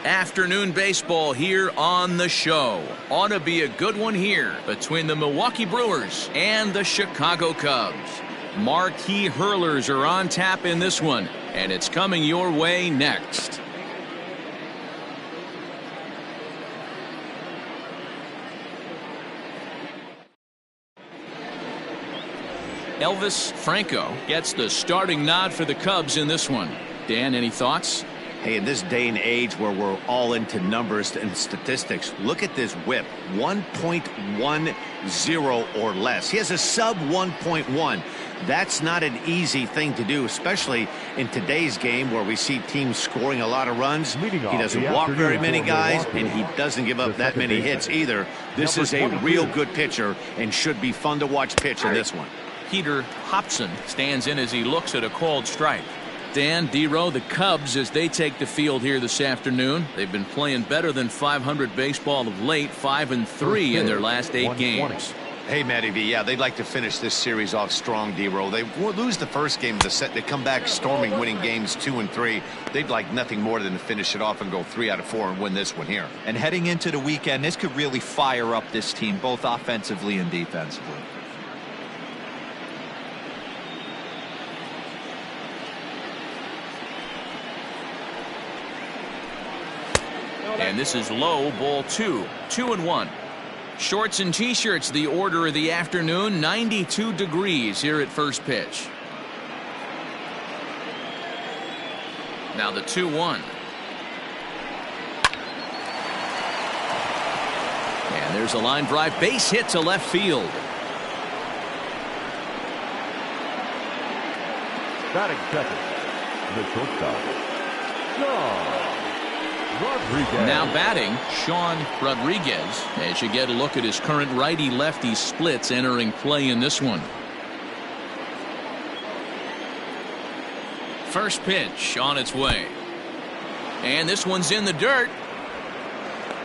Afternoon baseball here on the show. Ought to be a good one here between the Milwaukee Brewers and the Chicago Cubs. Marquee hurlers are on tap in this one, and it's coming your way next. Elvis Franco gets the starting nod for the Cubs in this one. Dan, any thoughts? Hey, in this day and age where we're all into numbers and statistics, look at this whip, 1.10 or less. He has a sub 1.1. That's not an easy thing to do, especially in today's game where we see teams scoring a lot of runs. He doesn't walk very many guys, and he doesn't give up that many hits either. This is a real good pitcher and should be fun to watch pitch in this one. Peter Hobson stands in as he looks at a called strike. Dan, D-Row, the Cubs, as they take the field here this afternoon, they've been playing better than 500 baseball of late, 5-3 in their last 8 games. Hey, Matty V, yeah, they'd like to finish this series off strong, D-Row. They lose the first game of the set. They come back storming, winning games 2 and 3. They'd like nothing more than to finish it off and go 3 out of 4 and win this one here. And heading into the weekend, this could really fire up this team, both offensively and defensively. And this is low, ball 2, 2-1. Shorts and t-shirts, the order of the afternoon, 92 degrees here at first pitch. Now the 2-1. And there's a line drive, base hit to left field. Batting second, the shortstop, Sean Rodriguez. Now batting, Sean Rodriguez, as you get a look at his current righty-lefty splits entering play in this one. First pitch on its way. And this one's in the dirt.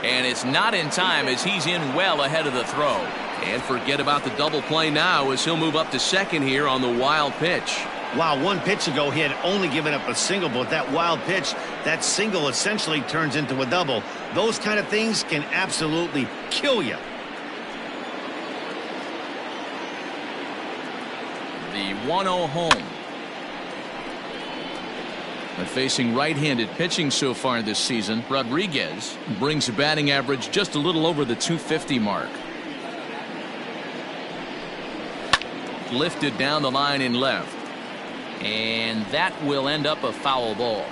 And it's not in time as he's in well ahead of the throw. And forget about the double play now as he'll move up to second here on the wild pitch. Wow, 1 pitch ago he had only given up a single, but that wild pitch, that single essentially turns into a double. Those kind of things can absolutely kill you. The 1-0 home. But facing right-handed pitching so far this season, Rodriguez brings a batting average just a little over the 250 mark. Lifted down the line in left. And that will end up a foul ball.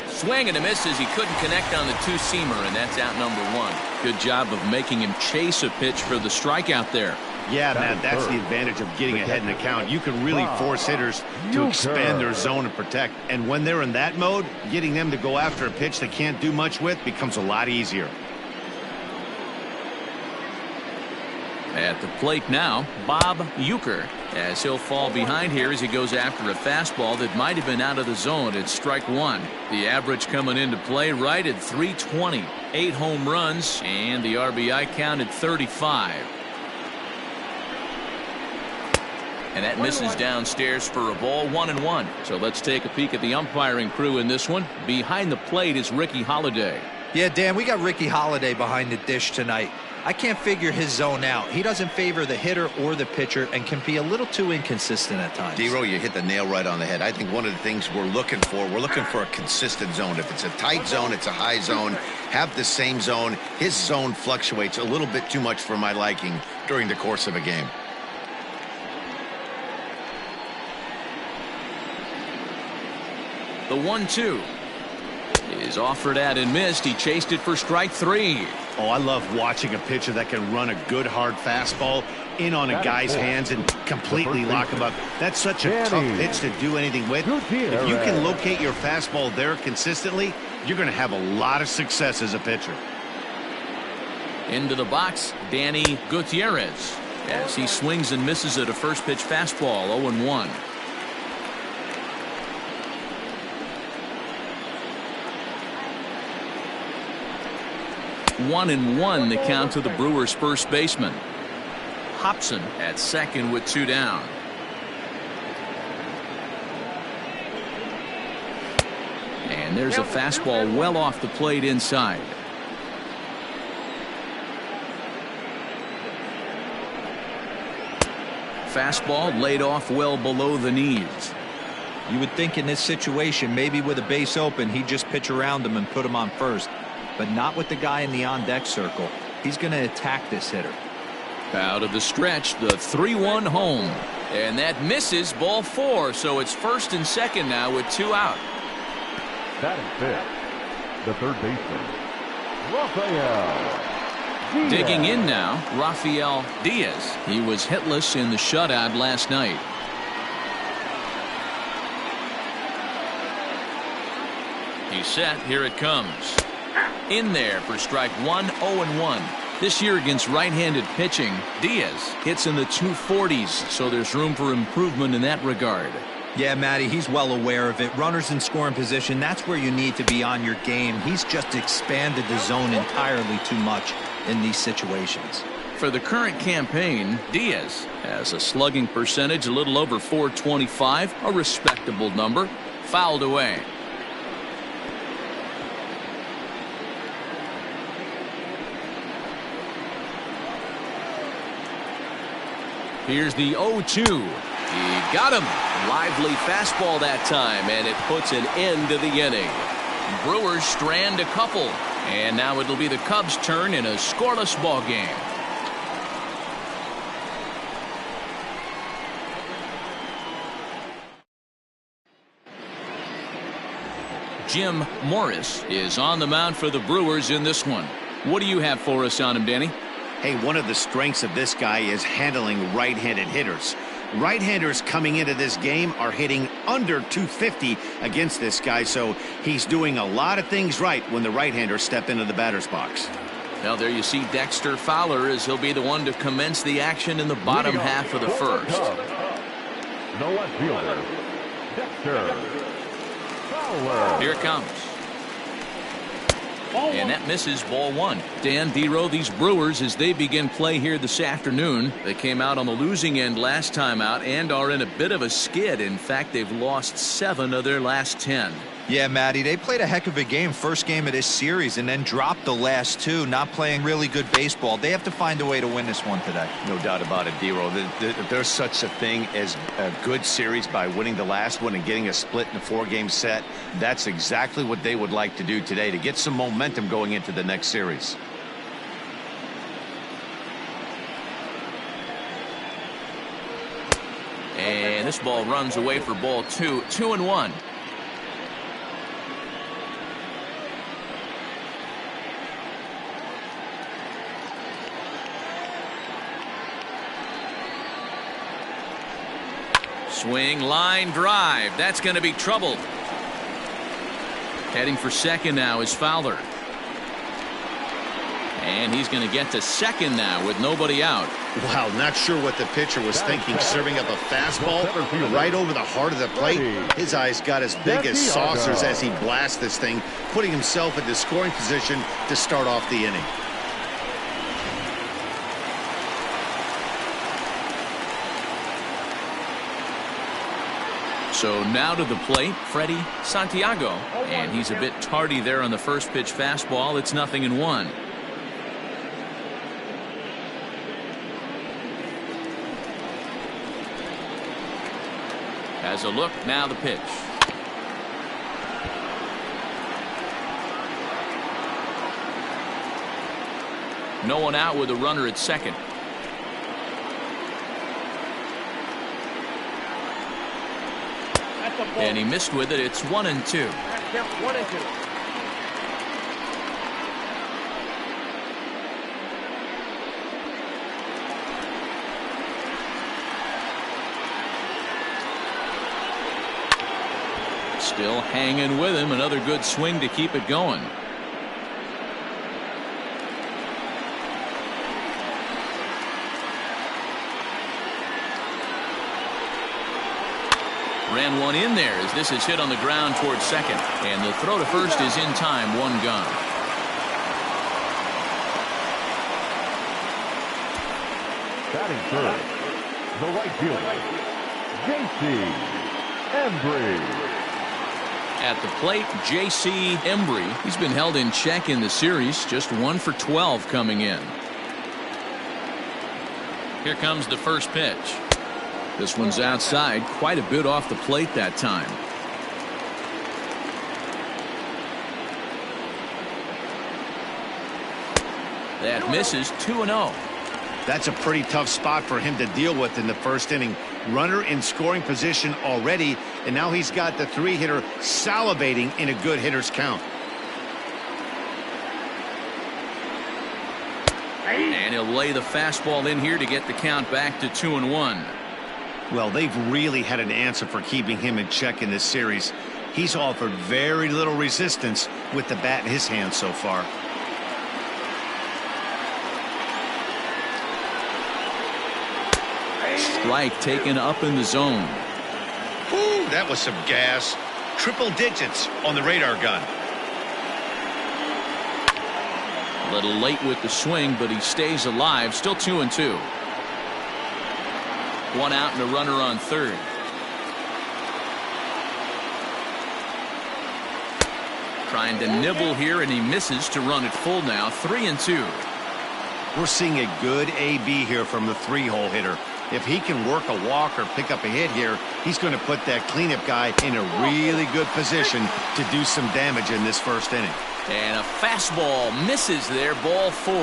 Swing and a miss as he couldn't connect on the two-seamer, and that's out number 1. Good job of making him chase a pitch for the strikeout there. Yeah, Matt, that's the advantage of getting ahead in the count. You can really force hitters to expand their zone and protect. And when they're in that mode, getting them to go after a pitch they can't do much with becomes a lot easier. At the plate now, Bob Uecker, as he'll fall behind here as he goes after a fastball that might have been out of the zone at strike 1. The average coming into play right at 320. 8 home runs and the RBI count at 35. And that misses downstairs for a ball, 1-1. So let's take a peek at the umpiring crew in this one. Behind the plate is Ricky Holiday. Yeah, Dan, we got Ricky Holiday behind the dish tonight. I can't figure his zone out. He doesn't favor the hitter or the pitcher and can be a little too inconsistent at times. D-Row, you hit the nail right on the head. I think one of the things we're looking for a consistent zone. If it's a tight zone, it's a high zone. Have the same zone. His zone fluctuates a little bit too much for my liking during the course of a game. The 1-2 is offered at and missed. He chased it for strike 3. Oh, I love watching a pitcher that can run a good hard fastball in on a guy's hands and completely lock him up. That's such a tough pitch to do anything with. If you can locate your fastball there consistently, you're going to have a lot of success as a pitcher. Into the box, Danny Gutierrez, as he swings and misses at a first pitch fastball, 0-1. One and one the count to the Brewers' first baseman. Hobson at second with 2 down. And there's a fastball well off the plate inside. Fastball laid off well below the knees. You would think in this situation, maybe with a base open, he'd just pitch around him and put him on first. But not with the guy in the on-deck circle. He's going to attack this hitter. Out of the stretch, the 3-1 home. And that misses, ball 4. So it's first and second now with 2 out. Batting fifth, the third baseman, Rafael Diaz. Digging in now, Rafael Diaz. He was hitless in the shutout last night. He's set. Here it comes. In there for strike 1, 0-1. This year against right-handed pitching, Diaz hits in the 240s, so there's room for improvement in that regard. Yeah, Matty, he's well aware of it. Runners in scoring position, that's where you need to be on your game. He's just expanded the zone entirely too much in these situations. For the current campaign, Diaz has a slugging percentage a little over .425, a respectable number. Fouled away. Here's the 0-2. He got him. Lively fastball that time, and it puts an end to the inning. Brewers strand a couple, and now it'll be the Cubs' turn in a scoreless ball game. Jim Morris is on the mound for the Brewers in this one. What do you have for us on him, Danny? Hey, one of the strengths of this guy is handling right-handed hitters. Right-handers coming into this game are hitting under 250 against this guy, so he's doing a lot of things right when the right-handers step into the batter's box. Now there you see Dexter Fowler as he'll be the one to commence the action in the bottom half of the first. The left fielder, Dexter Fowler. Here it comes. And that misses, ball 1. Dan Dero, these Brewers, as they begin play here this afternoon, they came out on the losing end last time out and are in a bit of a skid. In fact, they've lost 7 of their last 10. Yeah, Matty, they played a heck of a game, first game of this series, and then dropped the last 2, not playing really good baseball. They have to find a way to win this one today. No doubt about it, Dero. There's such a thing as a good series by winning the last one and getting a split in a 4-game set. That's exactly what they would like to do today to get some momentum going into the next series. And this ball runs away for ball 2, 2-1. Swing, line drive. That's going to be trouble. Heading for second now is Fowler. And he's going to get to second now with nobody out. Wow, not sure what the pitcher was thinking, serving up a fastball right over the heart of the plate. His eyes got as big as saucers as he blasts this thing, putting himself into scoring position to start off the inning. So now to the plate, Freddie Santiago. And he's a bit tardy there on the first pitch fastball. It's 0-1. Has a look, now the pitch. No one out with a runner at second. And he missed with it. It's 1-2. 1-2. Still hanging with him. Another good swing to keep it going. Ran one in there as this is hit on the ground towards second. And the throw to first is in time. 1 gone. Batting third, the right fielder, J.C. Embry. At the plate, J.C. Embry. He's been held in check in the series, just 1 for 12 coming in. Here comes the first pitch. This one's outside, quite a bit off the plate that time. That misses. 2-0. That's a pretty tough spot for him to deal with in the first inning. Runner in scoring position already, and now he's got the 3-hitter salivating in a good hitter's count. And he'll lay the fastball in here to get the count back to 2-1. Well, they've really had an answer for keeping him in check in this series. He's offered very little resistance with the bat in his hand so far. Strike taken up in the zone. Ooh, that was some gas. Triple digits on the radar gun. A little late with the swing, but he stays alive. Still 2-2. 1 out and a runner on third. Trying to nibble here, and he misses to run it full now. 3-2. We're seeing a good AB here from the 3-hole hitter. If he can work a walk or pick up a hit here, he's going to put that cleanup guy in a really good position to do some damage in this first inning. And a fastball misses there. Ball 4.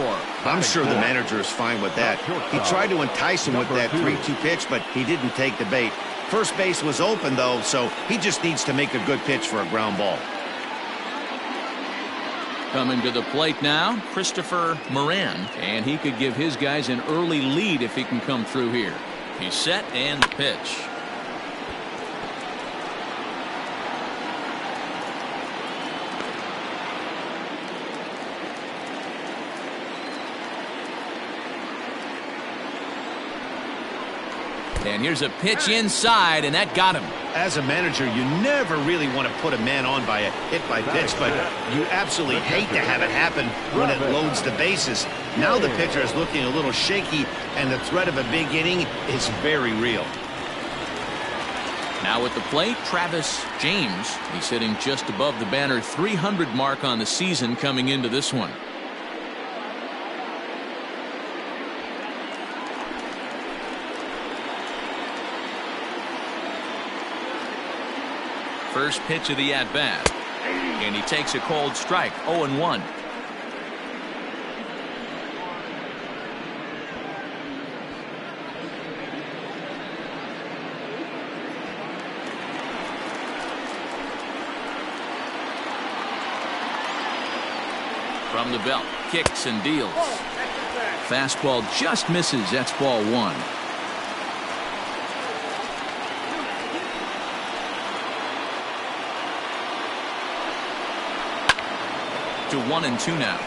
I'm sure the manager is fine with that. He tried to entice him with that 3-2 pitch, but he didn't take the bait. First base was open, though, so he just needs to make a good pitch for a ground ball. Coming to the plate now, Christopher Moran, and he could give his guys an early lead if he can come through here. He's set, and the pitch. And here's a pitch inside, and that got him. As a manager, you never really want to put a man on by a hit by pitch, but you absolutely hate to have it happen when it loads the bases. Now the pitcher is looking a little shaky, and the threat of a big inning is very real. Now at the plate, Travis James. He's hitting just above the banner 300 mark on the season coming into this one. First pitch of the at-bat, and he takes a cold strike. 0-1. From the belt, kicks and deals. Fastball just misses. That's ball 1. To 1-2 now.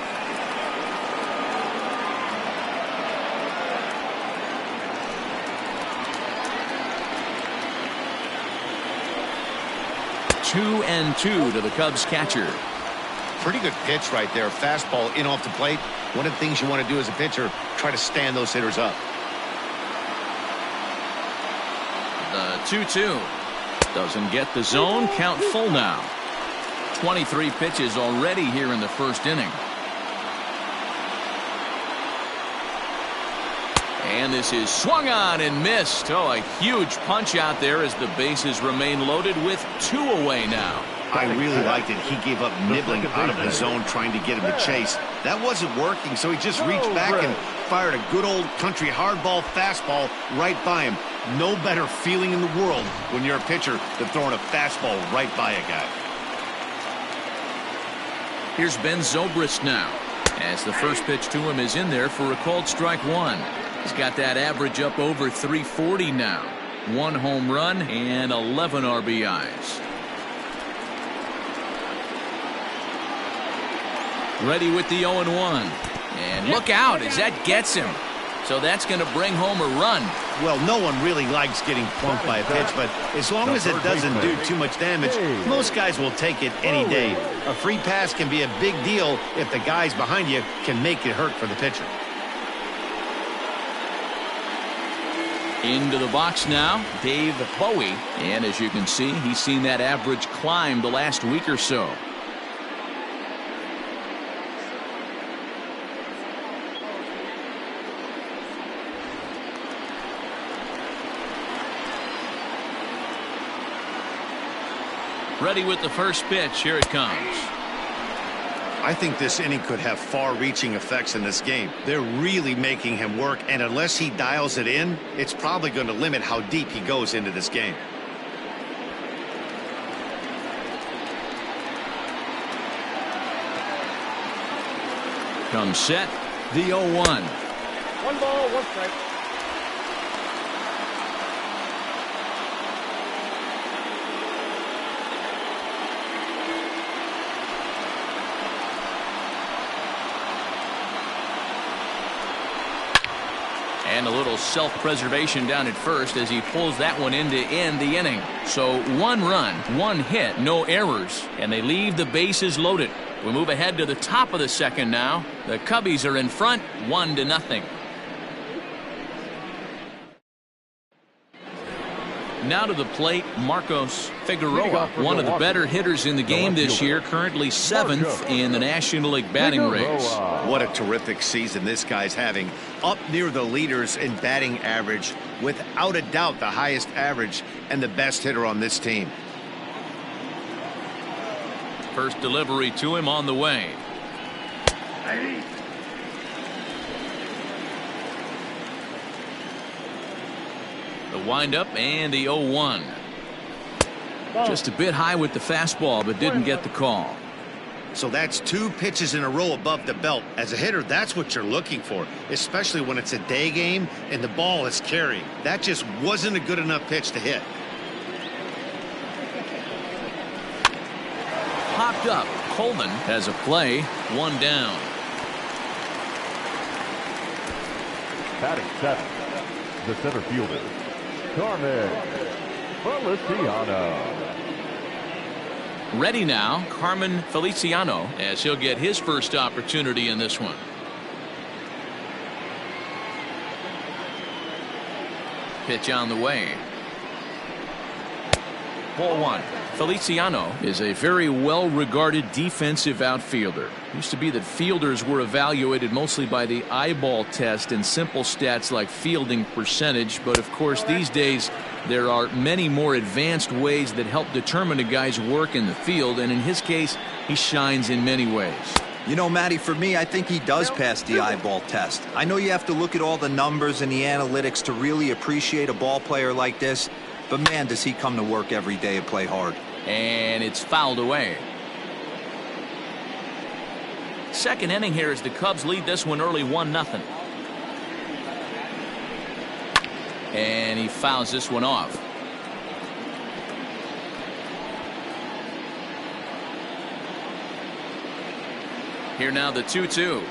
Two and 2 to the Cubs catcher. Pretty good pitch right there. Fastball in off the plate. One of the things you want to do as a pitcher, try to stand those hitters up. The 2-2 doesn't get the zone. Count full now. 23 pitches already here in the first inning. And this is swung on and missed. Oh, a huge punch out there as the bases remain loaded with 2 away now. I really liked it. He gave up nibbling out of the zone trying to get him to chase. That wasn't working, so he just reached back and fired a good old country hardball fastball right by him. No better feeling in the world when you're a pitcher than throwing a fastball right by a guy. Here's Ben Zobrist now, as the first pitch to him is in there for a called strike 1. He's got that average up over 340 now. 1 home run and 11 RBIs. Ready with the 0-1. And look out as that gets him. So that's going to bring home a run. Well, no one really likes getting plunked by a pitch, but as long as it doesn't do too much damage, most guys will take it any day. A free pass can be a big deal if the guys behind you can make it hurt for the pitcher. Into the box now, Dave Bowie. And as you can see, he's seen that average climb the last week or so. Ready with the first pitch. Here it comes. I think this inning could have far-reaching effects in this game. They're really making him work, and unless he dials it in, it's probably going to limit how deep he goes into this game. Comes set, the 0-1. 1 ball, 1 strike. And a little self-preservation down at first as he pulls that one in to end the inning. So 1 run, 1 hit, no errors, and they leave the bases loaded. We move ahead to the top of the second now. The Cubbies are in front, 1-0. Now to the plate, Marcos Figueroa, one of the better hitters in the game this year, currently 7th in the National League batting race. What a terrific season this guy's having. Up near the leaders in batting average, without a doubt the highest average and the best hitter on this team. First delivery to him on the way. The windup and the 0-1. Just a bit high with the fastball, but didn't get the call. So that's 2 pitches in a row above the belt. As a hitter, that's what you're looking for, especially when it's a day game and the ball is carrying. That just wasn't a good enough pitch to hit. Popped up. Coleman has a play. 1 down. Batting 7th, the center fielder, Carmen Feliciano. Ready now, Carmen Feliciano, as he'll get his first opportunity in this one. Pitch on the way. Ball 1. Feliciano is a very well-regarded defensive outfielder. Used to be that fielders were evaluated mostly by the eyeball test and simple stats like fielding percentage, but of course these days there are many more advanced ways that help determine a guy's work in the field, and in his case he shines in many ways. You know, Matty, for me, I think he does pass the eyeball test. I know you have to look at all the numbers and the analytics to really appreciate a ball player like this, but man, does he come to work every day and play hard. And it's fouled away. Second inning here as the Cubs lead this one early 1-0. And he fouls this one off. Here now the 2-2.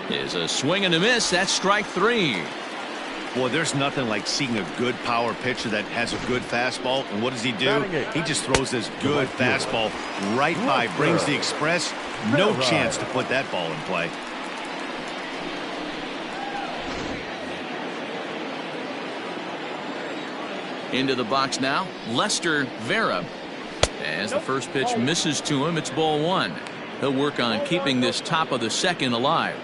Is a swing and a miss. That's strike 3. Boy, there's nothing like seeing a good power pitcher that has a good fastball. And what does he do? He just throws this good fastball right by, brings the express. No chance to put that ball in play. Into the box now, Lester Vera. As the first pitch misses to him, it's ball 1. He'll work on keeping this top of the second alive.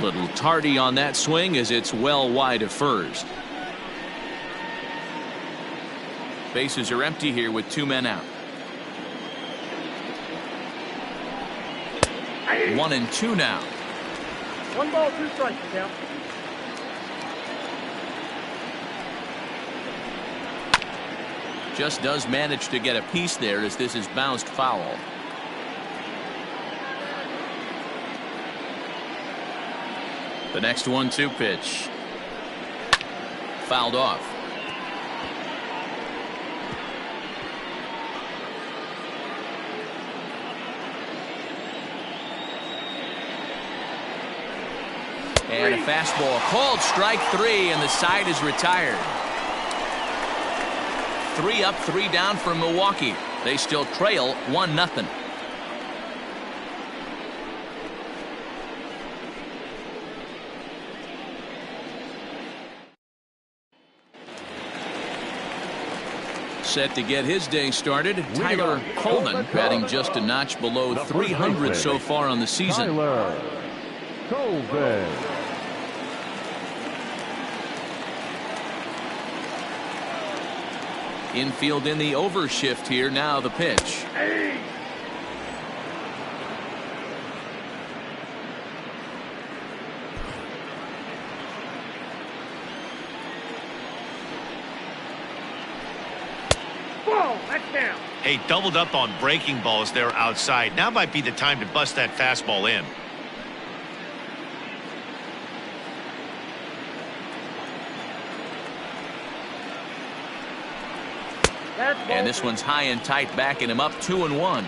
Little tardy on that swing as it's well wide of first. Bases are empty here with 2 men out. 1-2 now. 1 ball, 2 strikes now. Just does manage to get a piece there as this is bounced foul. The next 1-2 pitch. Fouled off. And a fastball called strike 3, and the side is retired. 3 up, 3 down for Milwaukee. They still trail 1-0. Set to get his day started, Tyler Coleman, batting just a notch below 300 so far on the season. Tyler Coleman. Infield in the overshift here. Now the pitch. Whoa, that's down. Hey, doubled up on breaking balls there outside. Now might be the time to bust that fastball in. And this one's high and tight, backing him up 2-1.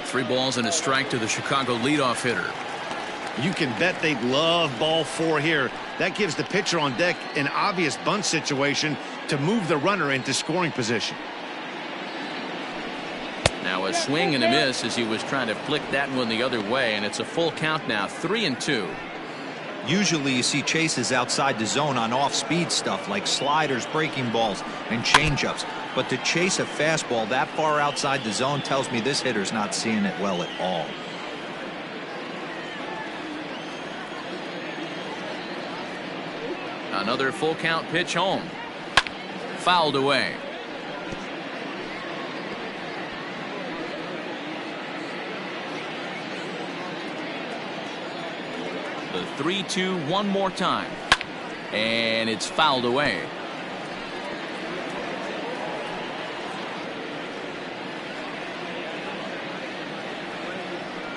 Three balls and a strike to the Chicago leadoff hitter. You can bet they'd love ball 4 here. That gives the pitcher on deck an obvious bunt situation to move the runner into scoring position. Now a swing and a miss as he was trying to flick that one the other way, and it's a full count now, 3-2. Usually you see chases outside the zone on off-speed stuff like sliders, breaking balls, and changeups. But to chase a fastball that far outside the zone tells me this hitter's not seeing it well at all. Another full count pitch home. Fouled away. The 3-2 one more time. And it's fouled away.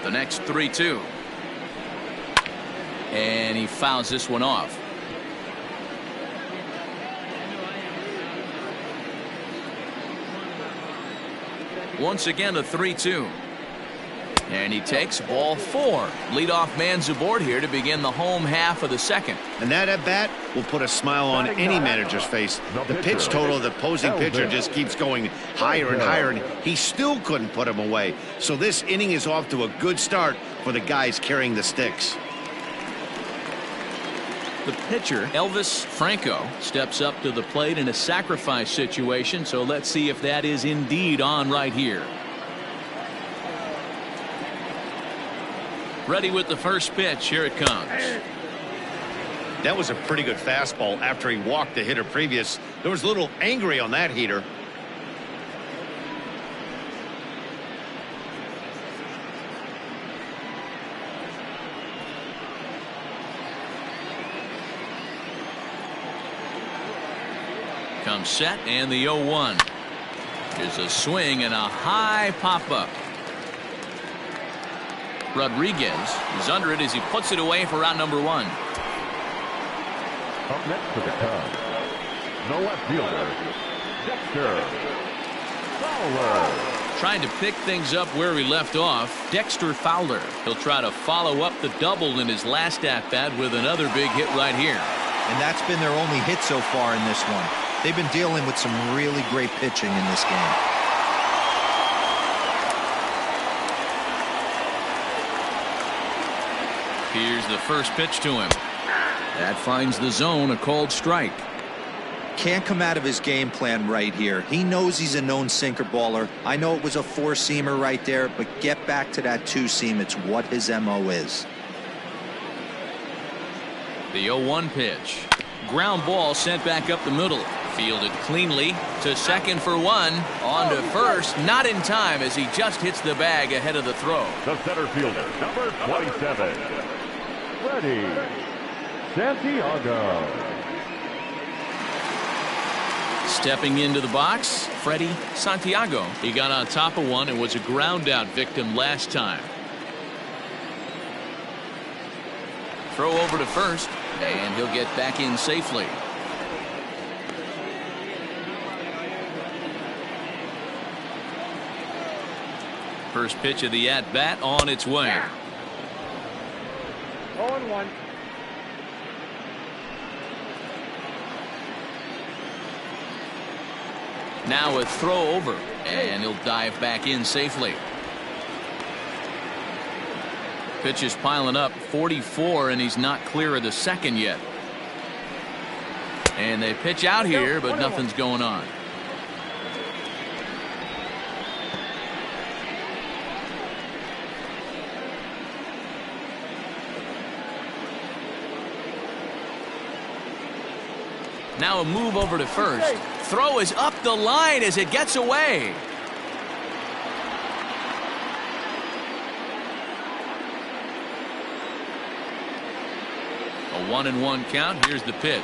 The next 3-2. And he fouls this one off. Once again a 3-2. And he takes ball 4. Leadoff man's aboard here to begin the home half of the second. And that at bat will put a smile on any manager's face. The pitch total of the opposing pitcher just keeps going higher and higher, and he still couldn't put him away. So this inning is off to a good start for the guys carrying the sticks. The pitcher, Elvis Franco, steps up to the plate in a sacrifice situation. So let's see if that is indeed on right here. Ready with the first pitch. Here it comes. That was a pretty good fastball after he walked the hitter previous. There was a little angry on that heater. Comes set, and the 0-1 is a swing and a high pop-up. Rodriguez is under it as he puts it away for out number 1. Up next for the Cubs, the left fielder, Dexter Fowler. Trying to pick things up where he left off, Dexter Fowler. He'll try to follow up the double in his last at-bat with another big hit right here. And that's been their only hit so far in this one. They've been dealing with some really great pitching in this game. Here's the first pitch to him. That finds the zone, a called strike. Can't come out of his game plan right here. He knows he's a known sinker baller. I know it was a 4-seamer right there, but get back to that 2-seam. It's what his MO is. The 0-1 pitch. Ground ball sent back up the middle. Fielded cleanly to second for 1. On to first, not in time as he just hits the bag ahead of the throw. The center fielder, number 27, Freddie Santiago. Stepping into the box, Freddie Santiago. He got on top of one and was a ground out victim last time. Throw over to first, and he'll get back in safely. First pitch of the at-bat on its way. 0-1. Now a throw over, and he'll dive back in safely. Pitch is piling up, 44, and he's not clear of the second yet. And they pitch out here, but nothing's going on. Now a move over to first. Throw is up the line as it gets away. A 1-1 count. Here's the pitch.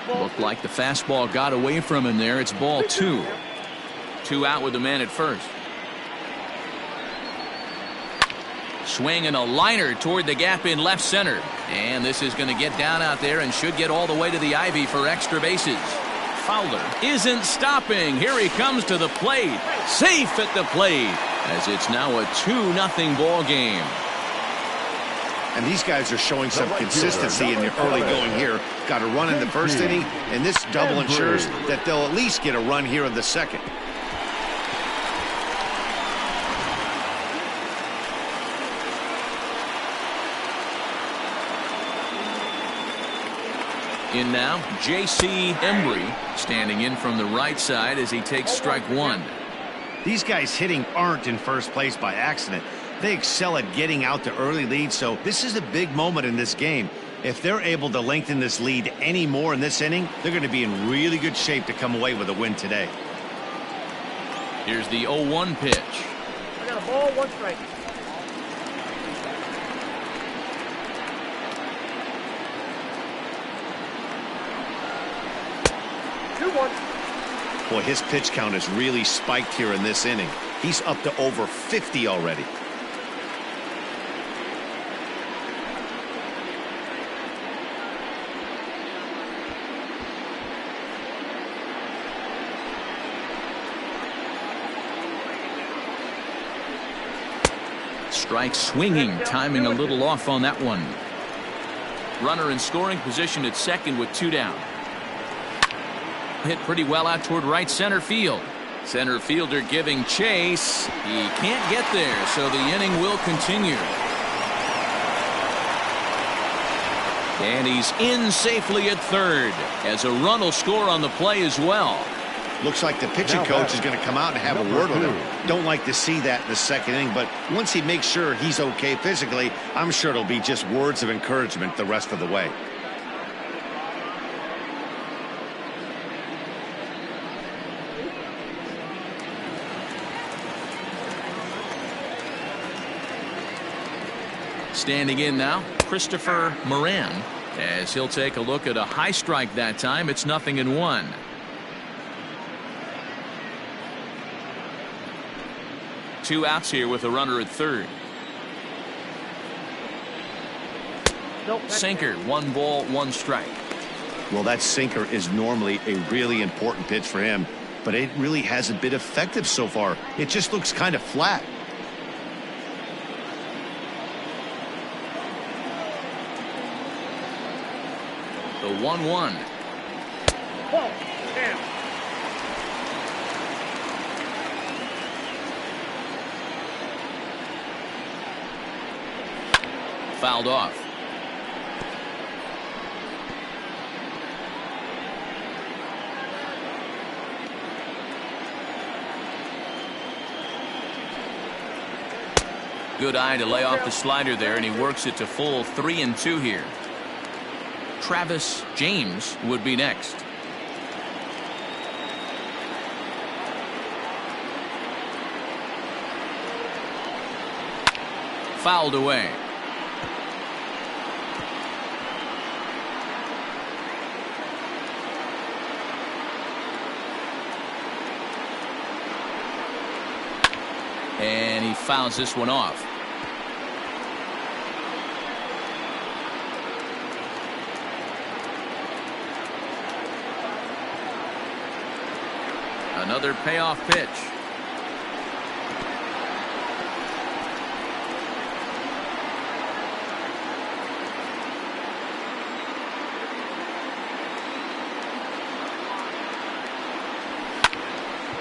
Looked like the fastball got away from him there. It's ball 2. 2 out with the man at first. Swinging a liner toward the gap in left center. And this is going to get down out there and should get all the way to the ivy for extra bases. Fowler isn't stopping. Here he comes to the plate. Safe at the plate as it's now a 2-0 ball game. And these guys are showing some consistency in the early going here. Got a run in the first inning, and this double ensures that they'll at least get a run here in the second. In now, J.C. Embry standing in from the right side as he takes strike 1. These guys hitting aren't in first place by accident. They excel at getting out to early leads, so this is a big moment in this game. If they're able to lengthen this lead any more in this inning, they're going to be in really good shape to come away with a win today. Here's the 0-1 pitch. I got a ball, 1 strike. Boy, his pitch count has really spiked here in this inning. He's up to over 50 already. Strike swinging, timing a little off on that one. Runner in scoring position at second with 2 down. Hit pretty well out toward right center field. Center fielder giving chase. He can't get there, so the inning will continue. And he's in safely at third as a run will score on the play as well. Looks like the pitching coach is going to come out and have a word with him. Don't like to see that in the second inning, but once he makes sure he's okay physically, I'm sure it'll be just words of encouragement the rest of the way. Standing in now, Christopher Moran, as he'll take a look at a high strike that time. It's 0-1. Two outs here with a runner at third. Sinker, 1 ball, 1 strike. Well, that sinker is normally a really important pitch for him, but it really hasn't been effective so far. It just looks kind of flat. The 1-1. Ball, down. Fouled off. Good eye to lay off the slider there, and he works it to full 3-2 here. Travis James would be next. Fouled away. And he fouls this one off. Another payoff pitch.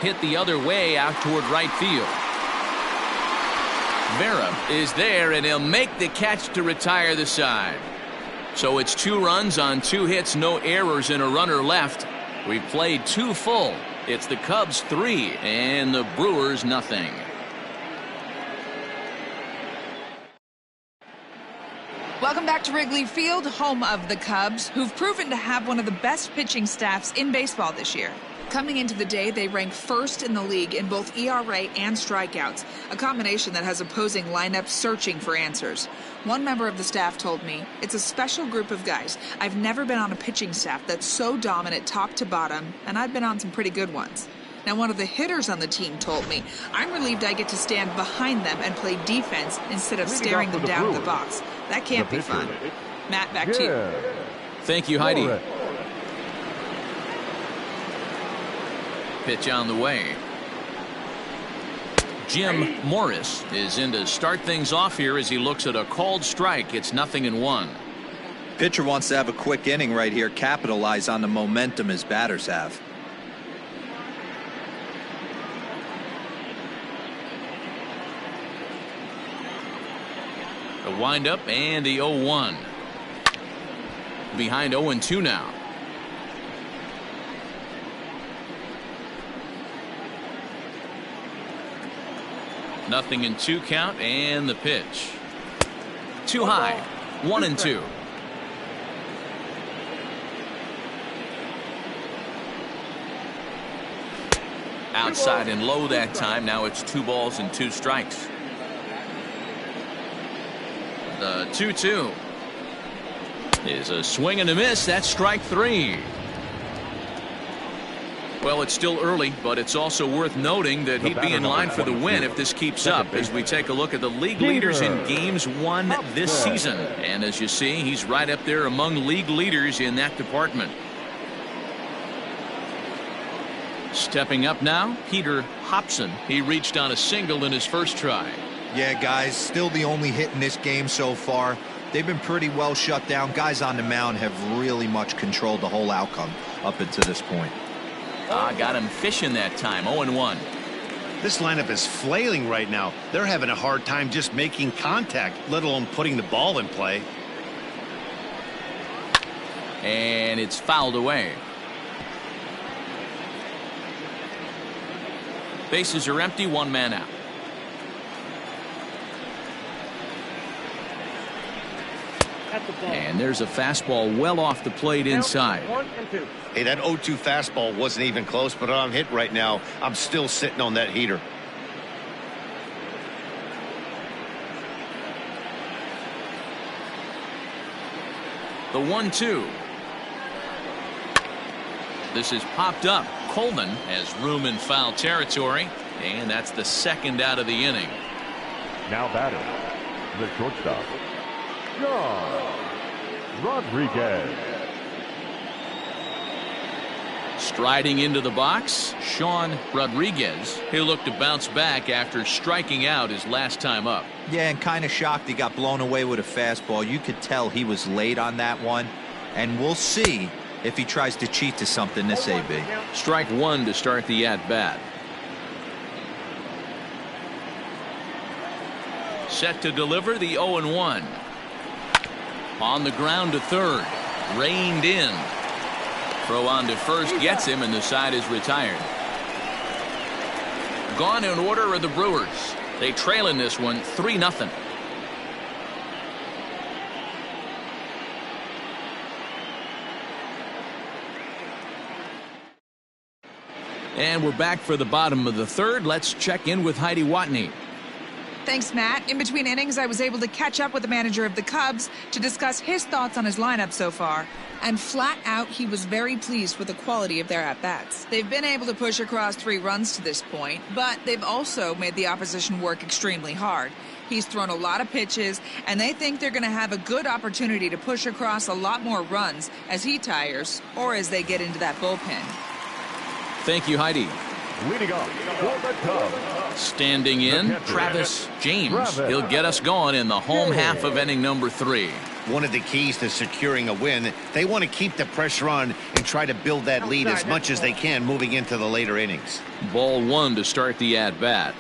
hit the other way out toward right field. Vera is there, and he'll make the catch to retire the side. So it's 2 runs on 2 hits, no errors, and a runner left. We've played 2 full. It's the Cubs 3 and the Brewers nothing. Welcome back to Wrigley Field, home of the Cubs, who've proven to have one of the best pitching staffs in baseball this year. Coming into the day, they rank first in the league in both ERA and strikeouts, a combination that has opposing lineups searching for answers. One member of the staff told me, "It's a special group of guys. I've never been on a pitching staff that's so dominant top to bottom, and I've been on some pretty good ones." Now, one of the hitters on the team told me, "I'm relieved I get to stand behind them and play defense instead of staring them down in the box. That can't be fun." Matt, back to you. Thank you, Heidi. Pitch on the way. Jim Morris is in to start things off here as he looks at a called strike. It's 0-1. Pitcher wants to have a quick inning right here, capitalize on the momentum his batters have. The windup and the 0-1. Behind 0-2 now. Nothing in 2 count, and the pitch. Too high. 1-2. Outside and low that time. Now it's 2 balls and 2 strikes. The 2-2 is a swing and a miss. That's strike 3. Well, it's still early, but it's also worth noting that he'd be in line for the win if this keeps up as we take a look at the league leaders in games won this season. And as you see, he's right up there among league leaders in that department. Stepping up now, Peter Hobson. He reached on a single in his first try. Yeah, guys, still the only hit in this game so far. They've been pretty well shut down. Guys on the mound have really much controlled the whole outcome up until this point. Got him fishing that time. 0-1. This lineup is flailing right now. They're having a hard time just making contact, let alone putting the ball in play. And it's fouled away. Bases are empty, 1 man out. And there's a fastball well off the plate inside. 1-2. Hey, that 0-2 fastball wasn't even close, but I'm hit right now. I'm still sitting on that heater. The 1-2. This is popped up. Coleman has room in foul territory, and that's the 2nd out of the inning. Now batting, the shortstop, John Rodriguez. Striding into the box, Sean Rodriguez. He'll look to bounce back after striking out his last time up. Yeah, and kind of shocked he got blown away with a fastball. You could tell he was late on that one, and we'll see if he tries to cheat to something this AB. Strike 1 to start the at-bat. Set to deliver the 0-1. On the ground to third. Reined in. Throw on to first gets him, and the side is retired. Gone in order are the Brewers. They trail in this one 3-0. And we're back for the bottom of the 3rd. Let's check in with Heidi Watney. Thanks, Matt. In between innings, I was able to catch up with the manager of the Cubs to discuss his thoughts on his lineup so far. And flat out, he was very pleased with the quality of their at-bats. They've been able to push across 3 runs to this point, but they've also made the opposition work extremely hard. He's thrown a lot of pitches, and they think they're going to have a good opportunity to push across a lot more runs as he tires or as they get into that bullpen. Thank you, Heidi. Leading off for the Cubs. Standing in, Travis James. He'll get us going in the home half of inning number 3. one of the keys to securing a win. They want to keep the pressure on and try to build that lead as much as they can moving into the later innings. Ball one to start the at-bat.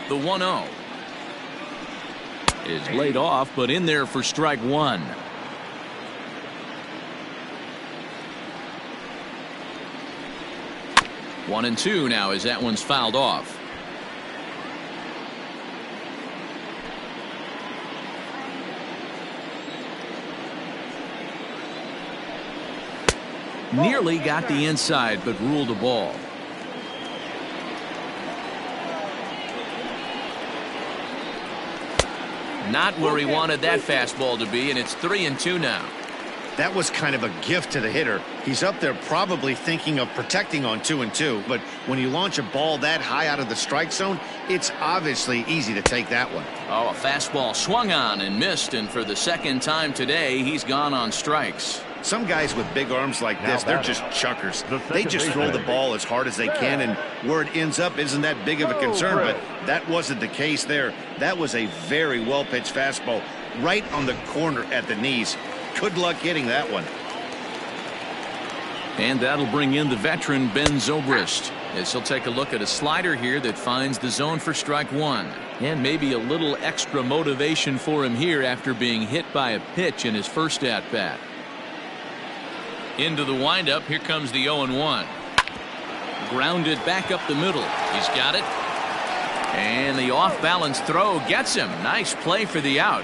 The 1-0 is laid off, but in there for strike one. One and two now as that one's fouled off. Nearly got the inside, but ruled a ball. Not where he wanted that fastball to be, and it's 3-2 now. That was kind of a gift to the hitter. He's up there probably thinking of protecting on 2-2, but when you launch a ball that high out of the strike zone, it's obviously easy to take that one. Oh, a fastball swung on and missed, and for the second time today, he's gone on strikes. Some guys with big arms like this, they're just chuckers. They just throw the ball as hard as they can, and where it ends up isn't that big of a concern, but that wasn't the case there. That was a very well-pitched fastball right on the corner at the knees. Good luck hitting that one. And that'll bring in the veteran Ben Zobrist, as he'll take a look at a slider here that finds the zone for strike one. And maybe a little extra motivation for him here after being hit by a pitch in his first at-bat. Into the windup. Here comes the 0-1. Grounded back up the middle. He's got it. And the off-balance throw gets him. Nice play for the out.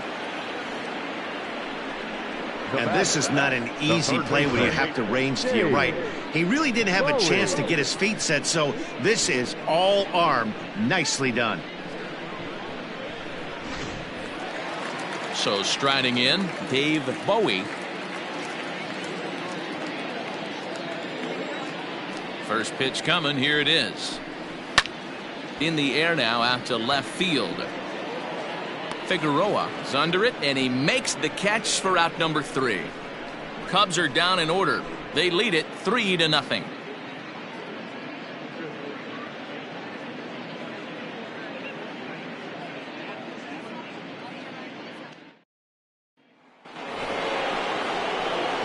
And this is not an easy play when you have to range to your right. He really didn't have a chance to get his feet set, so this is all arm. Nicely done. So striding in, Dave Bowie. First pitch coming. Here it is. In the air now out to left field. Figueroa is under it, and he makes the catch for out number 3. Cubs are down in order. They lead it 3-0.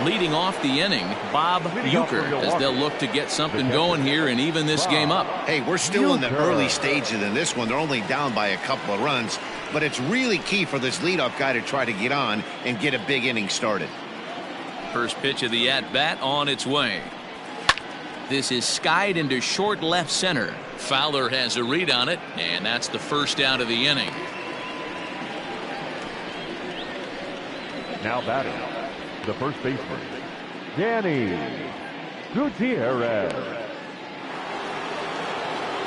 Leading off the inning, Bob Uecker, as they'll look to get something going here and even this game up. Hey, we're still in the early stages in this one. They're only down by a couple of runs, but it's really key for this leadoff guy to try to get on and get a big inning started. First pitch of the at-bat on its way. This is skied into short left center. Fowler has a read on it, and that's the first out of the inning. Now batting, the first baseman, Danny Gutierrez.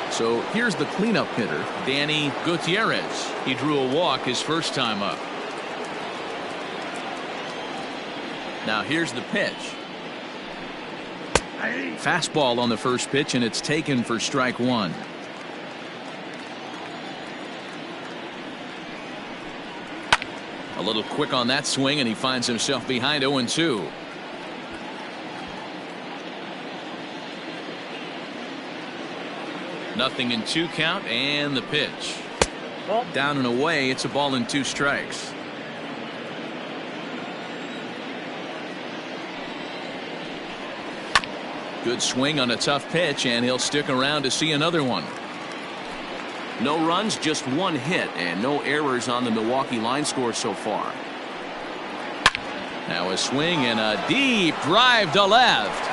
So here's the cleanup hitter, Danny Gutierrez. He drew a walk his first time up. Now here's the pitch. Fastball on the first pitch, and it's taken for strike one. A little quick on that swing, and he finds himself behind 0-2. Nothing in 2 count, and the pitch. Down and away. It's a ball and 2 strikes. Good swing on a tough pitch, and he'll stick around to see another one. No runs, just 1 hit, and no errors on the Milwaukee line score so far. Now a swing and a deep drive to left.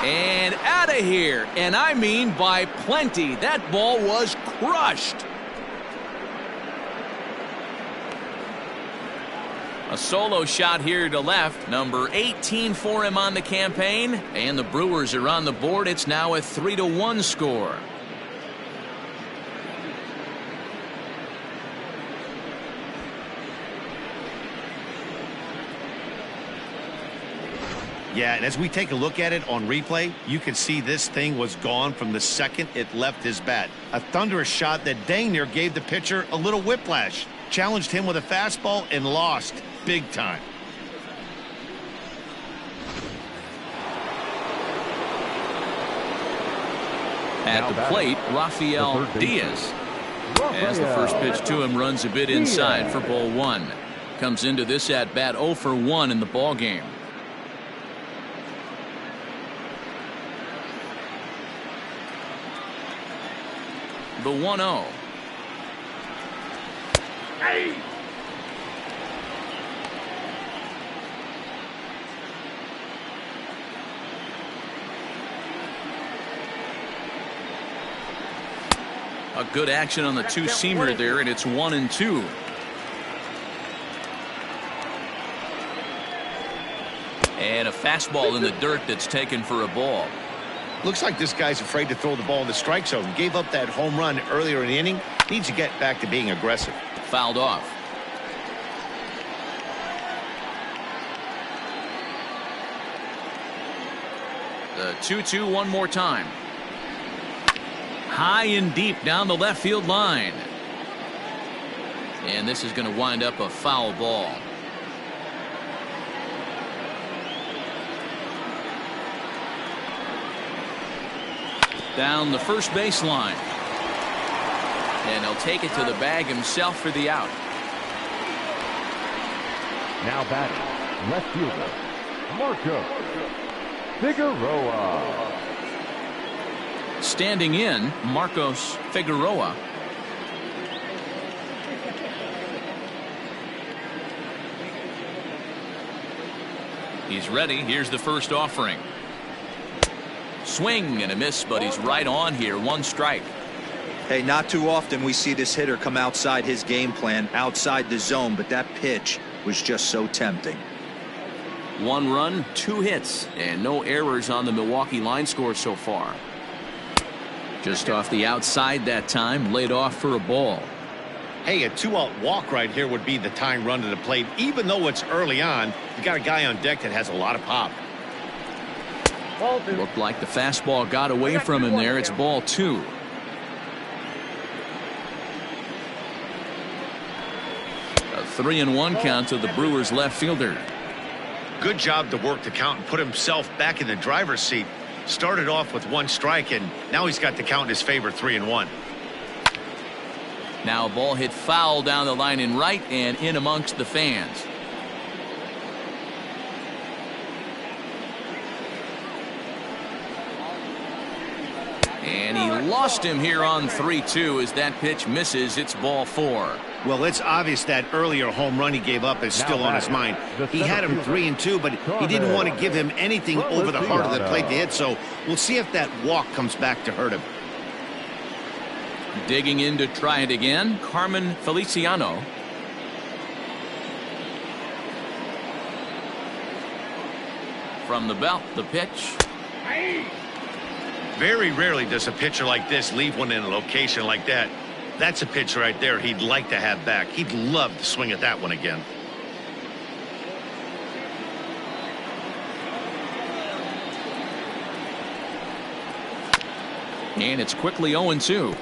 And out of here, and I mean by plenty. That ball was crushed. A solo shot here to left, number 18 for him on the campaign, and the Brewers are on the board. It's now a 3-1 score. Yeah, and as we take a look at it on replay, you can see this thing was gone from the second it left his bat. A thunderous shot that dang near gave the pitcher a little whiplash. Challenged him with a fastball and lost big time. At the plate, Rafael Diaz. As the first pitch to him runs a bit inside for ball one. Comes into this at bat 0 for 1 in the ball game. The 1-0. Hey! A good action on the two-seamer there, and it's 1-2. And a fastball in the dirt that's taken for a ball. Looks like this guy's afraid to throw the ball in the strike zone. Gave up that home run earlier in the inning. Needs to get back to being aggressive. Fouled off. The 2-2 one more time. High and deep down the left field line. And this is going to wind up a foul ball. Down the first baseline. And he'll take it to the bag himself for the out. Now batting, left fielder, Marco Figueroa. Standing in, Marcos Figueroa. He's ready. Here's the first offering. Swing and a miss, but he's right on here. 1 strike. Hey, not too often we see this hitter come outside his game plan, outside the zone, but that pitch was just so tempting. 1 run, 2 hits, and no errors on the Milwaukee line score so far. Just off the outside that time, laid off for a ball. Hey, a 2-out walk right here would be the tying run to the plate. Even though it's early on, you got a guy on deck that has a lot of pop. Looked like the fastball got away from him there. It's ball 2. A 3-1 count to the Brewers left fielder. Good job to work the count and put himself back in the driver's seat. Started off with 1 strike, and now he's got the count in his favor, 3-1. Now a ball hit foul down the line in right and in amongst the fans. And he lost him here on 3-2 as that pitch misses. It's ball 4. Well, it's obvious that earlier home run he gave up is still on his mind. He had him 3-2, but he didn't want to give him anything over the heart of the plate to hit, so we'll see if that walk comes back to hurt him. Digging in to try it again, Carmen Feliciano. From the belt, the pitch. Very rarely does a pitcher like this leave one in a location like that. That's a pitch right there he'd like to have back. He'd love to swing at that one again. And it's quickly 0-2.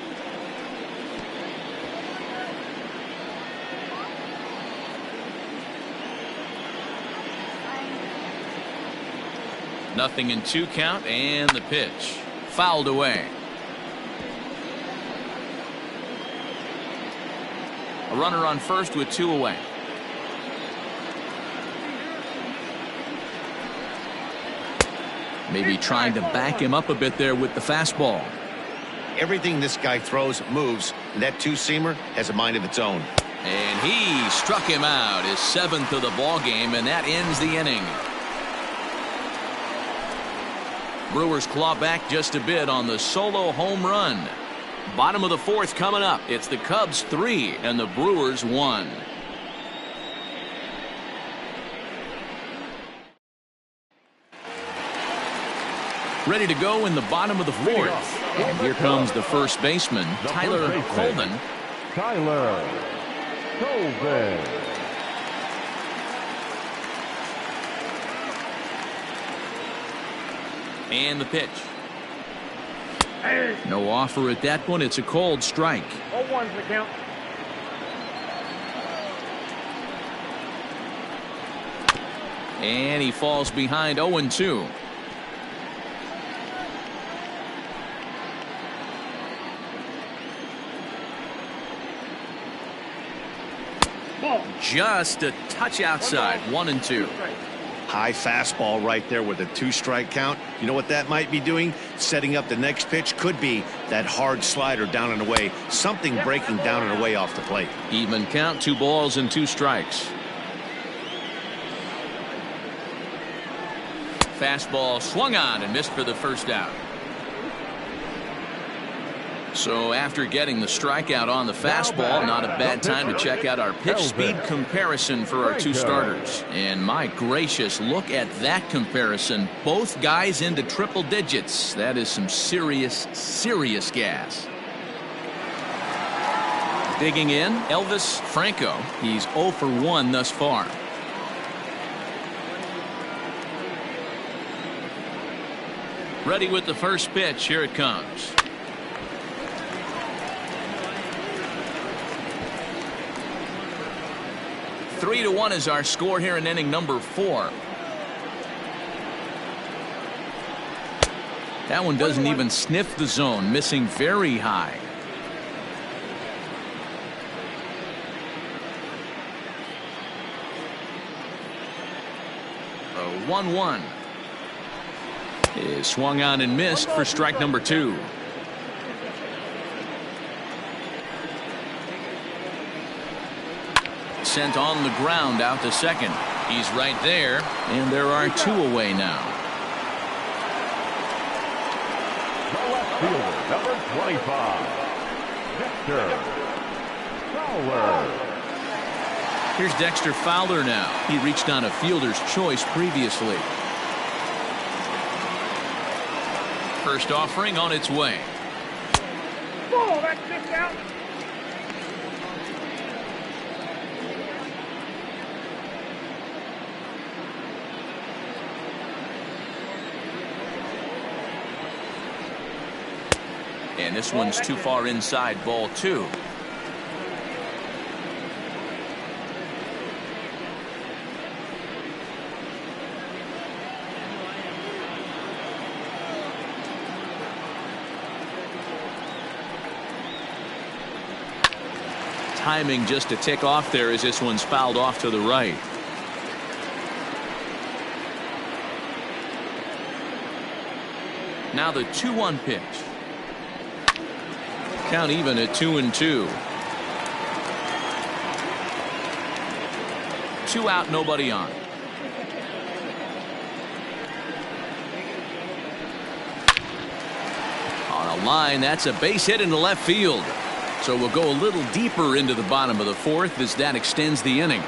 Nothing in 2 count, and the pitch fouled away. A runner on first with 2 away. Maybe trying to back him up a bit there with the fastball. Everything this guy throws moves, and that two-seamer has a mind of its own. And he struck him out, his 7th of the ball game, and that ends the inning. Brewers claw back just a bit on the solo home run. Bottom of the 4th coming up. It's the Cubs 3 and the Brewers 1. Ready to go in the bottom of the 4th. And here comes the first baseman, Tyler Colvin. Tyler Colvin. And the pitch. No offer at that one. It's a cold strike. 0-1's the count. And he falls behind 0-2. Just a touch outside. 1-2. High fastball right there with a 2-strike count. You know what that might be doing? Setting up the next pitch. Could be that hard slider down and away. Something breaking down and away off the plate. Even count. 2 balls and 2 strikes. Fastball swung on and missed for the first out. So after getting the strikeout on the fastball, not a bad time to check out our pitch speed comparison for our 2 starters. And my gracious, look at that comparison. Both guys into triple digits. That is some serious, serious gas. Digging in, Elvis Franco. He's 0 for 1 thus far. Ready with the first pitch. Here it comes. Three to 1 is our score here in inning number 4. That one doesn't even sniff the zone, missing very high. A 1-1 is swung on and missed for strike number 2. Sent on the ground out to second. He's right there, and there are 2 away now. The left fielder, number 25, Dexter Fowler. Here's Dexter Fowler now. He reached on a fielder's choice previously. First offering on its way. Ball, that's missed out. And this one's too far inside, ball 2. Timing just a tick off there as this one's fouled off to the right. Now the 2-1 pitch. Count even at 2-2. 2 out, nobody on. On a line, that's a base hit into left field. So we'll go a little deeper into the bottom of the 4th as that extends the inning.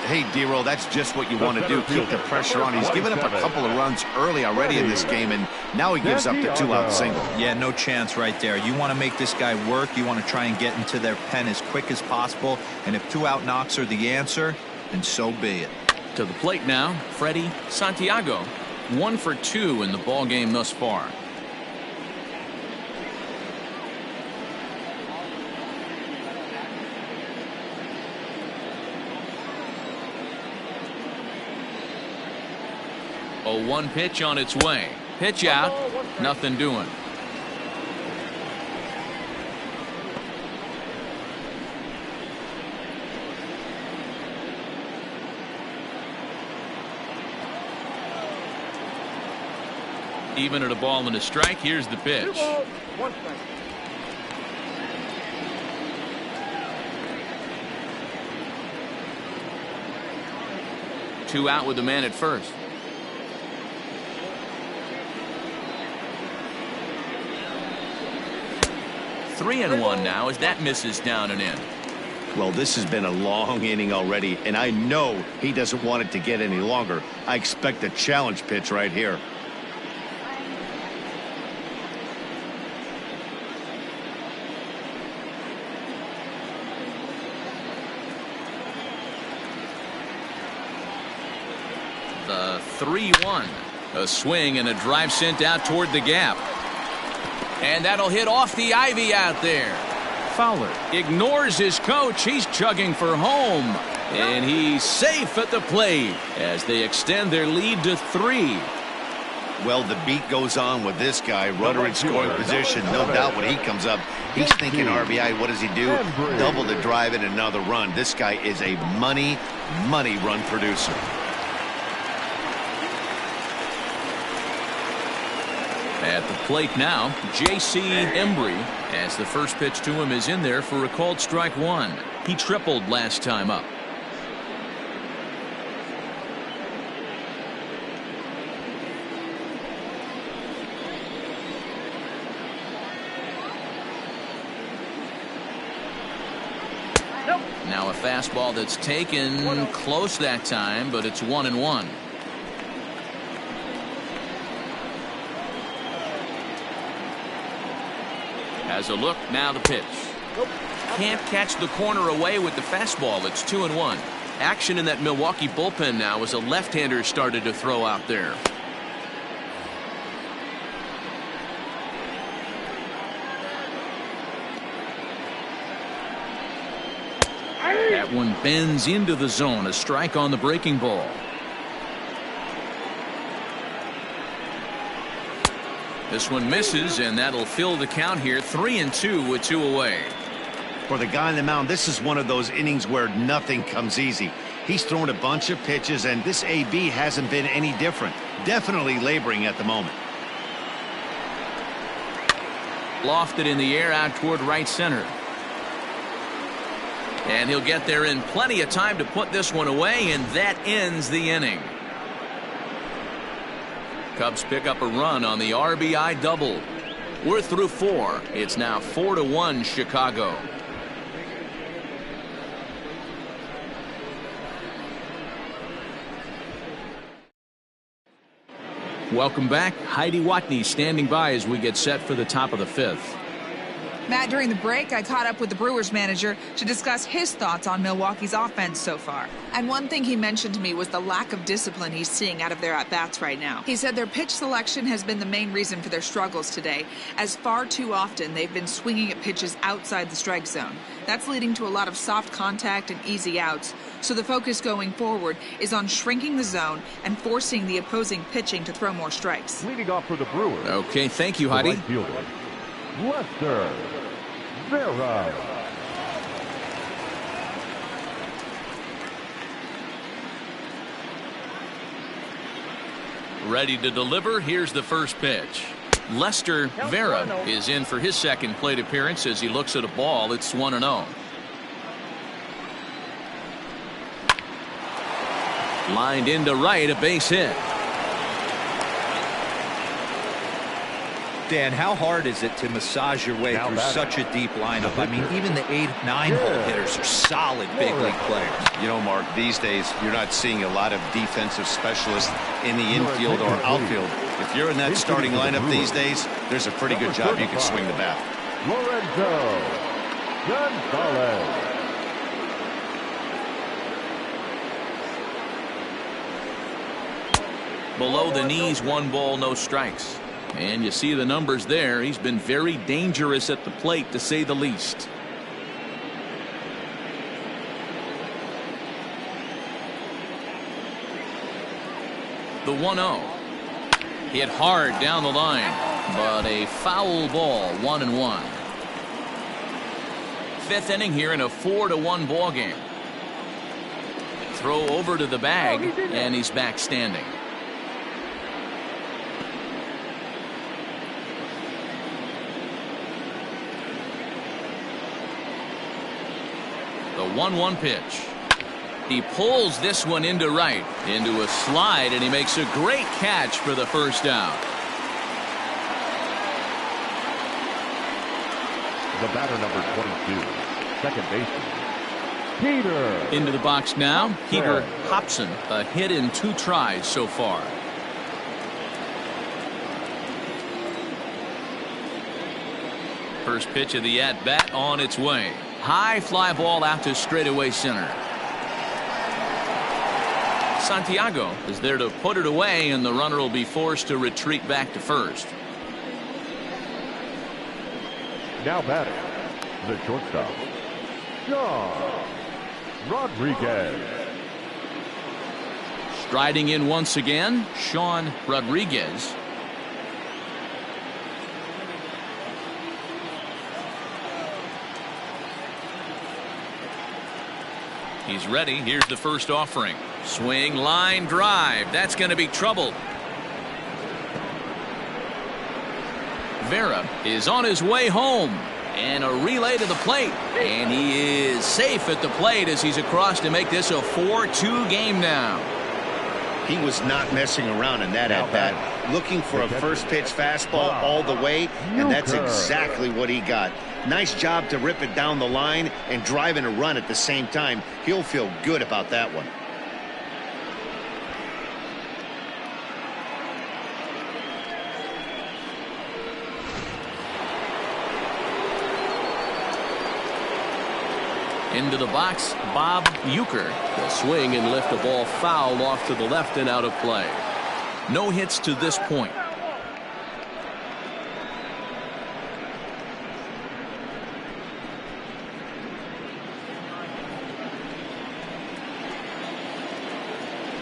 Hey, D-Roll, that's just what you want to do. Keep the pressure on. He's given up a couple of runs early already in this game, and now he gives up the 2-out single. Yeah, no chance right there. You want to make this guy work. You want to try and get into their pen as quick as possible. And if 2-out knocks are the answer, then so be it. To the plate now, Freddie Santiago. 1 for 2 in the ball game thus far. A 1 pitch on its way. Pitch out. Nothing doing. Even at a ball and a strike. Here's the pitch. 2 balls, 1 strike. Two out with the man at first. Three and one now as that misses down and in. Well, this has been a long inning already, and I know he doesn't want it to get any longer. I expect a challenge pitch right here. The 3-1. A swing and a drive sent out toward the gap. And that'll hit off the ivy out there. Fowler ignores his coach. He's chugging for home. And he's safe at the plate as they extend their lead to 3. Well, the beat goes on with this guy, runner in scoring position. No doubt when he comes up, he's thinking RBI. What does he do? Double the drive and another run. This guy is a money run producer. At the plate now, JC as the first pitch to him is in there for a called strike one. He tripled last time up. Now a fastball that's taken close that time, but it's 1-1. Has a look, now the pitch. Can't catch the corner away with the fastball. It's 2-1. Action in that Milwaukee bullpen now as a left-hander started to throw out there. That one bends into the zone. A strike on the breaking ball. This one misses, and that'll fill the count here. 3-2 with 2 away. For the guy on the mound, this is one of those innings where nothing comes easy. He's thrown a bunch of pitches, and this AB hasn't been any different. Definitely laboring at the moment. Lofted in the air out toward right center. And he'll get there in plenty of time to put this one away, and that ends the inning. Cubs pick up a run on the RBI double. We're through 4. It's now 4-1 Chicago. Welcome back. Heidi Watney standing by as we get set for the top of the 5th. Matt, during the break, I caught up with the Brewers manager to discuss his thoughts on Milwaukee's offense so far. And one thing he mentioned to me was the lack of discipline he's seeing out of their at-bats right now. He said their pitch selection has been the main reason for their struggles today, as far too often they've been swinging at pitches outside the strike zone. That's leading to a lot of soft contact and easy outs. So the focus going forward is on shrinking the zone and forcing the opposing pitching to throw more strikes. Leading off for the Brewers. Okay, thank you, Heidi. Right fielder, Lester Vera. Ready to deliver. Here's the first pitch. Lester Vera is in for his second plate appearance as he looks at a ball. It's 1-0. Lined into right, a base hit. Dan, how hard is it to massage your way through such a deep lineup? I mean, even the 8, 9-hole hitters are solid big league players. You know, Mark, these days you're not seeing a lot of defensive specialists in the infield or outfield. If you're in that starting lineup these days, there's a pretty good job you can swing the bat. Lorenzo Gonzalez. Below the knees, 1 ball, no strikes. And you see the numbers there. He's been very dangerous at the plate, to say the least. The 1-0. Hit hard down the line, but a foul ball. 1-1. 5th inning here in a 4-1 ball game. Throw over to the bag, and he's back standing. The 1-1 pitch. He pulls this one into right, into a slide, and he makes a great catch for the first out. The batter, number 22, second baseman, Peter. Into the box now, Peter Hobson. A hit in 2 tries so far. First pitch of the at-bat on its way. High fly ball out to straightaway center. Santiago is there to put it away, and the runner will be forced to retreat back to first. Now batting, the shortstop, Sean Rodriguez. Striding in once again, Sean Rodriguez. He's ready. Here's the first offering. Swing, line, drive. That's going to be trouble. Vera is on his way home. And a relay to the plate. And he is safe at the plate as he's across to make this a 4-2 game now. He was not messing around in that at-bat. Looking for a first pitch fastball all the way, and that's exactly what he got. Nice job to rip it down the line and drive in a run at the same time. He'll feel good about that one. Into the box, Bob Uecker. The swing and lift the ball foul off to the left and out of play. No hits to this point.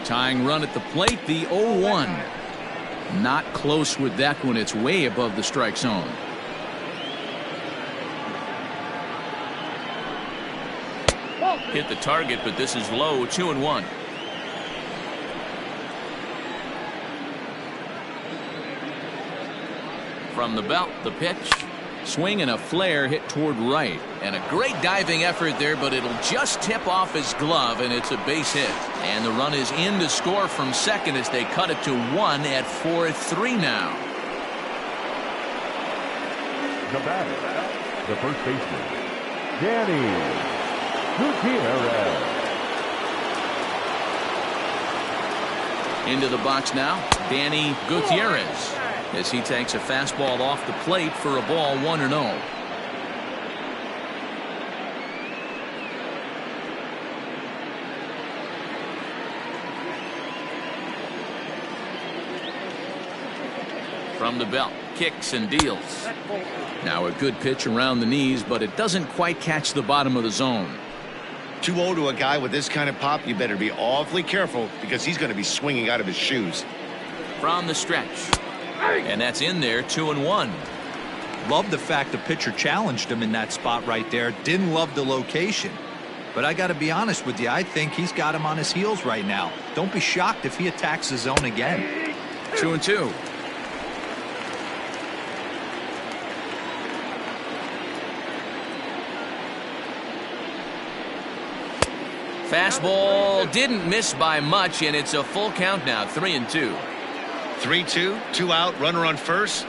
Tying run at the plate, the 0-1. Not close with that one. It's way above the strike zone. Hit the target, but this is low. 2-1. From the belt, the pitch. Swing and a flare hit toward right. And a great diving effort there, but it'll just tip off his glove, and it's a base hit. And the run is in to score from second as they cut it to 1 at 4-3 now. The batter, the first baseman, Danny Gutierrez. Into the box now, Danny Gutierrez, as he takes a fastball off the plate for a ball, 1-0. From the belt, kicks and deals. Now a good pitch around the knees, but it doesn't quite catch the bottom of the zone. 2-0 to a guy with this kind of pop, you better be awfully careful because he's going to be swinging out of his shoes. From the stretch. And that's in there, 2-1. Love the fact the pitcher challenged him in that spot right there. Didn't love the location. But I got to be honest with you, I think he's got him on his heels right now. Don't be shocked if he attacks the zone again. 2-2. Fastball didn't miss by much, and it's a full count now, 3-2. 3-2, 2 out, runner on first.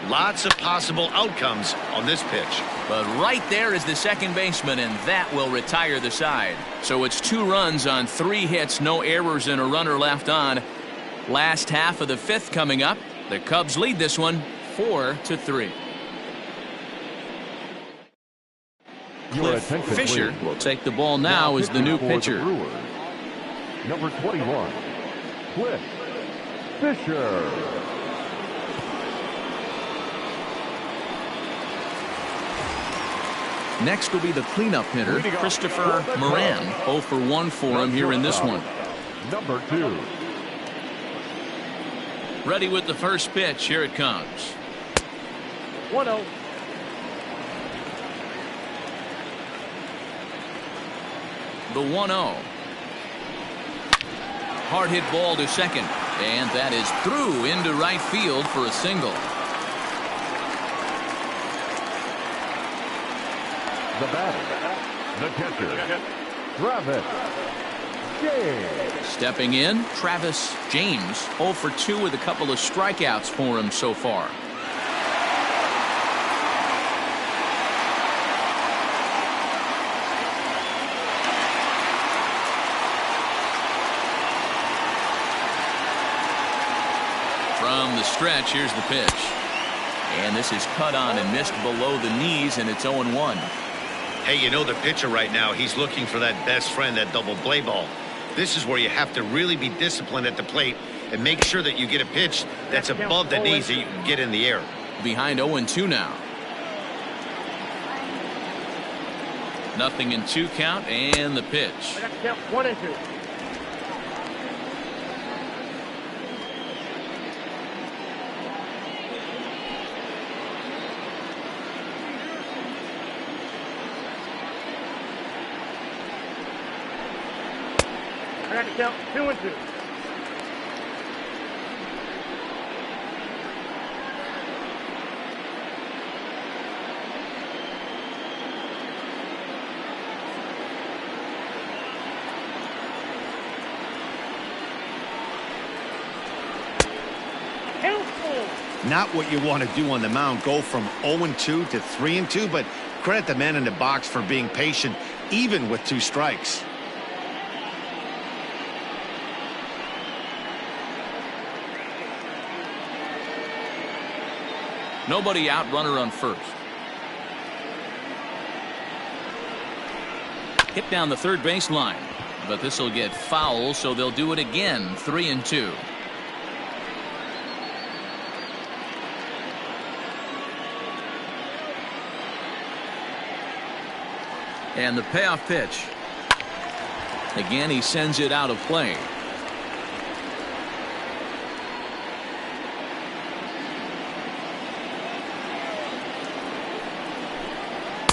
Lots of possible outcomes on this pitch. But right there is the second baseman, and that will retire the side. So it's 2 runs on 3 hits, no errors, and a runner left on. Last half of the 5th coming up. The Cubs lead this one 4-3. Cliff Fisher will take the ball now as the new pitcher. Brewers, number 21, Cliff Fisher. Next will be the cleanup hitter, Christopher Moran. 0 for 1 for him here in this one. Number 2. Ready with the first pitch. Here it comes. 1-0. The 1-0. Hard hit ball to second. And that is through into right field for a single. The batter, the catcher, Travis James. Stepping in, Travis James. 0 for 2 with a couple of strikeouts for him so far. From the stretch, here's the pitch. And this is cut on and missed below the knees, and it's 0-1. Hey, you know the pitcher right now, he's looking for that best friend, that double play ball. This is where you have to really be disciplined at the plate and make sure that you get a pitch that's above the knees that you can get in the air. Behind 0-2 now. 0-2 count, and the pitch. That's count 1-2. I got to count 2-2. Not what you want to do on the mound, go from 0-2 to 3-2, but credit the man in the box for being patient, even with 2 strikes. Nobody out, runner on first. Hit down the third baseline, but this will get foul, so they'll do it again. 3-2. And the payoff pitch. Again, he sends it out of play.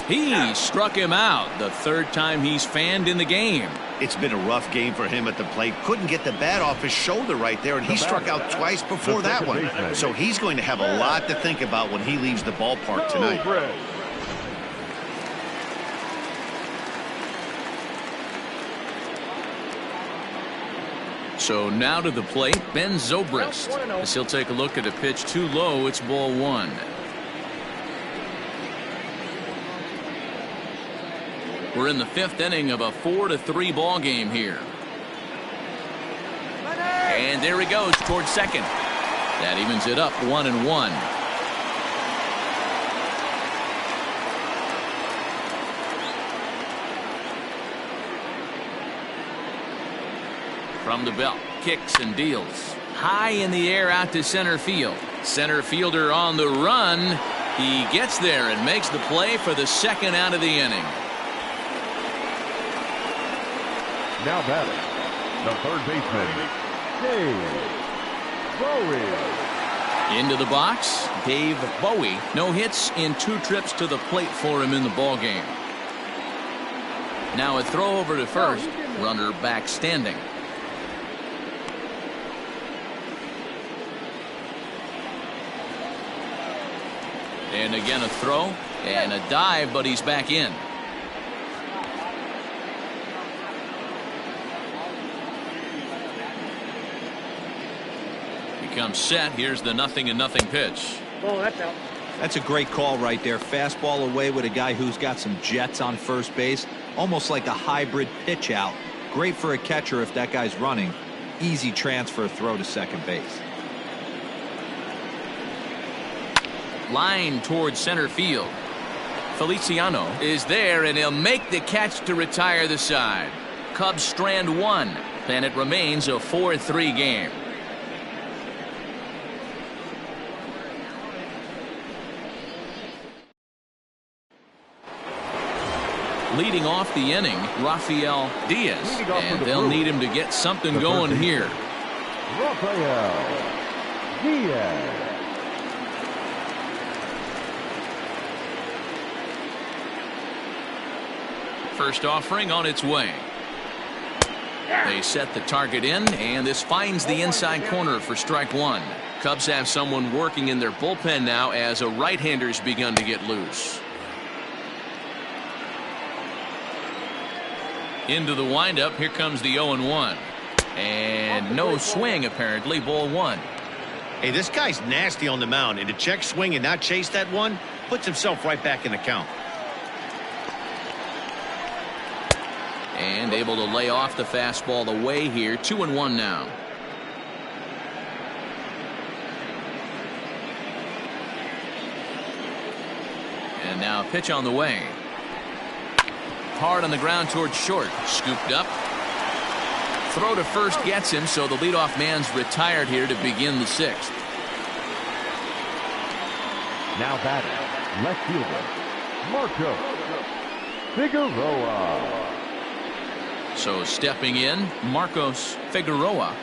He struck him out. The third time he's fanned in the game. It's been a rough game for him at the plate. Couldn't get the bat off his shoulder right there, and he struck out twice before that one. So he's going to have a lot to think about when he leaves the ballpark tonight. So now to the plate, Ben Zobrist. As he'll take a look at a pitch too low, it's ball 1. We're in the 5th inning of a 4-3 ball game here. And there he goes towards second. That evens it up 1-1. From the belt, kicks and deals. High in the air out to center field. Center fielder on the run. He gets there and makes the play for the second out of the inning. Now batting, the third baseman, Dave Bowie. Into the box, Dave Bowie. No hits in 2 trips to the plate for him in the ball game. Now a throw over to first. Runner back standing. And again a throw and a dive, but he's back in. He comes set. Here's the 0-0 pitch. Oh, that's out. That's a great call right there. Fastball away with a guy who's got some jets on first base. Almost like a hybrid pitch out. Great for a catcher if that guy's running. Easy transfer throw to second base. Line towards center field. Feliciano is there, and he'll make the catch to retire the side. Cubs strand 1, and it remains a 4-3 game. Leading off the inning, Rafael Diaz, and they'll need him to get something going here. Rafael Diaz. First offering on its way. They set the target in, and this finds the inside corner for strike 1. Cubs have someone working in their bullpen now as a right-hander's begun to get loose. Into the windup. Here comes the 0-1. And no swing, apparently. Ball 1. Hey, this guy's nasty on the mound, and to check swing and not chase that one puts himself right back in the count. And able to lay off the fastball away here. 2-1 now. And now a pitch on the way. Hard on the ground towards short. Scooped up. Throw to first gets him, so the leadoff man's retired here to begin the 6th. Now batting, left fielder, Marco Figueroa. So stepping in, Marcos Figueroa.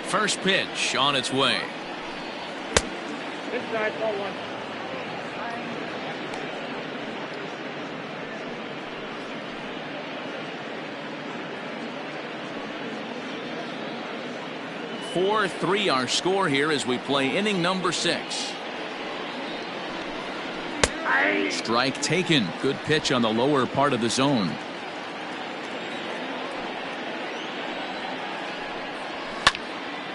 First pitch on its way. Inside, ball 1. 4-3 our score here as we play inning number 6. Strike taken. Good pitch on the lower part of the zone.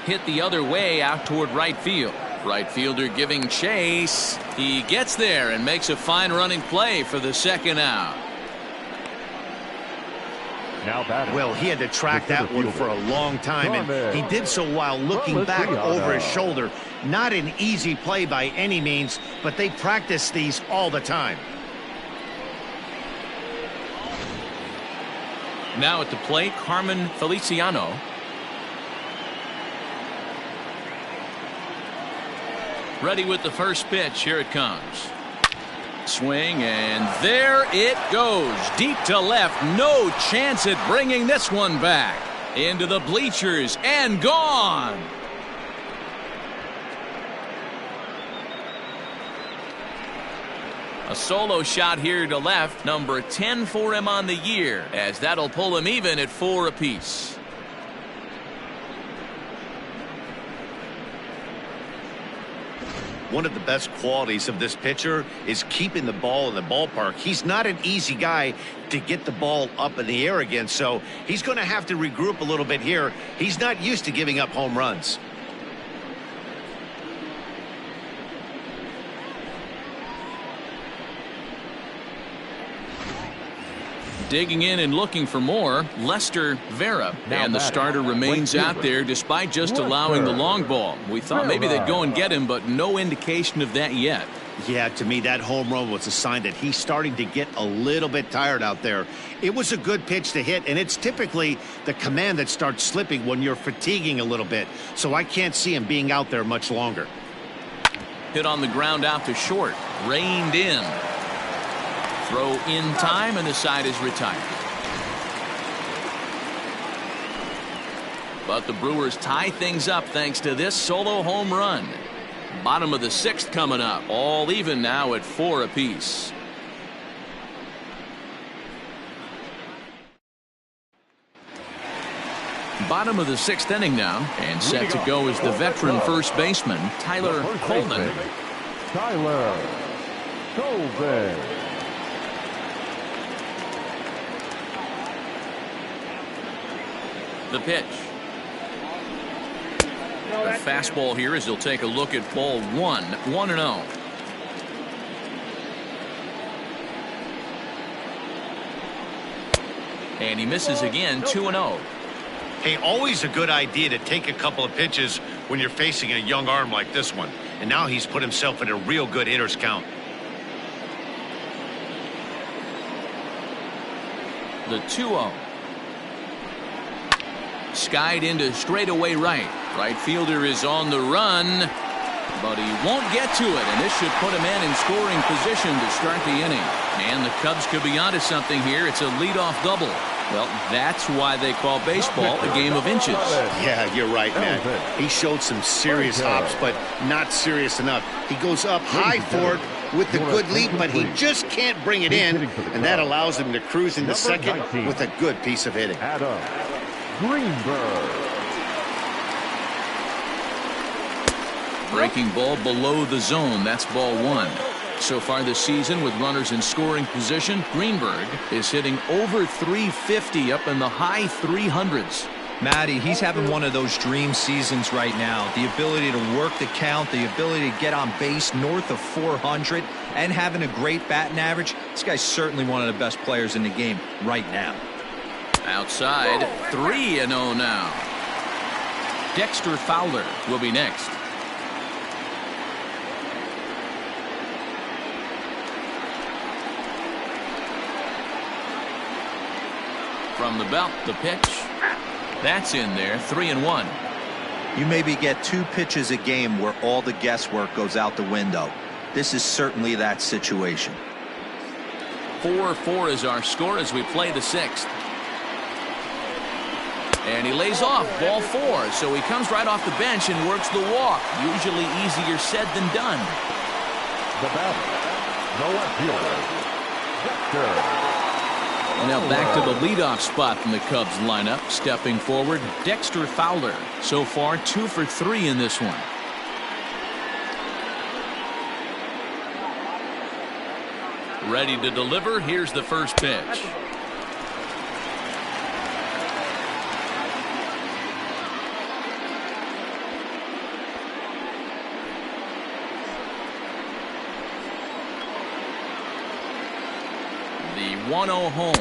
Hit the other way out toward right field. Right fielder giving chase. He gets there and makes a fine running play for the second out. Well, he had to track that one for a long time, and he did so while looking back over his shoulder. Not an easy play by any means, but they practice these all the time. Now at the plate, Carmen Feliciano. Ready with the first pitch. Here it comes. Swing, and there it goes. Deep to left. No chance at bringing this one back. Into the bleachers and gone. A solo shot here to left. Number 10 for him on the year, as that'll pull him even at 4 apiece. One of the best qualities of this pitcher is keeping the ball in the ballpark. He's not an easy guy to get the ball up in the air again, so he's going to have to regroup a little bit here. He's not used to giving up home runs. Digging in and looking for more, Lester Vera. And the starter remains out there despite just allowing the long ball. We thought maybe they'd go and get him, but no indication of that yet. Yeah, to me, that home run was a sign that he's starting to get a little bit tired out there. It was a good pitch to hit, and it's typically the command that starts slipping when you're fatiguing a little bit. So I can't see him being out there much longer. Hit on the ground out to short. Reined in. Throw in time, and the side is retired. But the Brewers tie things up thanks to this solo home run. Bottom of the 6th coming up. All even now at 4 apiece. Bottom of the 6th inning now, and set to go is the veteran first baseman, Tyler Colvin. Tyler Colvin. The pitch. The fastball here as he'll take a look at ball 1, 1-0. And he misses again, 2-0. Hey, always a good idea to take a couple of pitches when you're facing a young arm like this one. And now he's put himself in a real good hitter's count. The 2-0. Skied into straightaway right. Right fielder is on the run, but he won't get to it, and this should put him in scoring position to start the inning. And the Cubs could be onto something here. It's a leadoff double. Well, that's why they call baseball a game of inches. Yeah, you're right, man. He showed some serious hops, but not serious enough. He goes up high for it with the good leap, but he just can't bring it in, and that allows him to cruise into second with a good piece of hitting. Adam Greenberg. Breaking ball below the zone. That's ball 1. So far this season, with runners in scoring position, Greenberg is hitting over 350, up in the high 300s. Matty, he's having one of those dream seasons right now. The ability to work the count, the ability to get on base north of 400, and having a great batting average. This guy's certainly one of the best players in the game right now. Outside, 3-0 now. Dexter Fowler will be next. From the belt, the pitch. That's in there, 3-1. You maybe get 2 pitches a game where all the guesswork goes out the window. This is certainly that situation. 4-4 is our score as we play the 6th. And he lays off ball 4, so he comes right off the bench and works the walk. Usually easier said than done. The batter, the left fielder, Dexter And now back to the leadoff spot in the Cubs lineup. Stepping forward, Dexter Fowler. So far, 2 for 3 in this one. Ready to deliver. Here's the first pitch. The 1-0 home.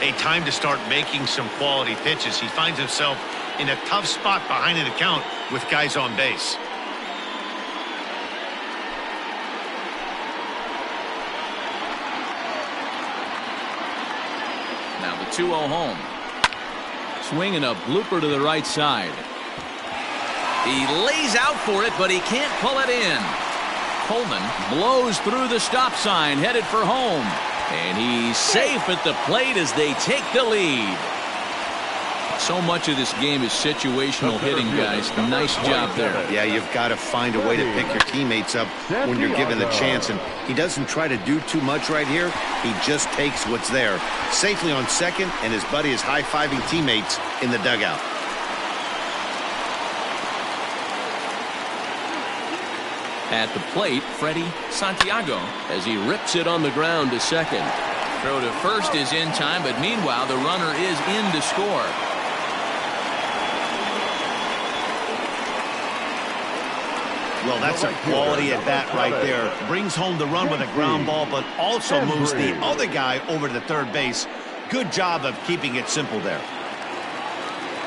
A time to start making some quality pitches. He finds himself in a tough spot behind an account with guys on base. Now the 2-0 home. Swinging a blooper to the right side. He lays out for it, but he can't pull it in. Coleman blows through the stop sign, headed for home. And he's safe at the plate as they take the lead. So much of this game is situational hitting, guys. Nice job there. Yeah, you've got to find a way to pick your teammates up when you're given the chance. And he doesn't try to do too much right here. He just takes what's there. Safely on second, and his buddy is high-fiving teammates in the dugout. At the plate, Freddie Santiago as he rips it on the ground to second. Throw to first is in time, but meanwhile the runner is in to score. Well, that's a quality at bat right there. Brings home the run with a ground ball, but also moves the other guy over to third base. Good job of keeping it simple there.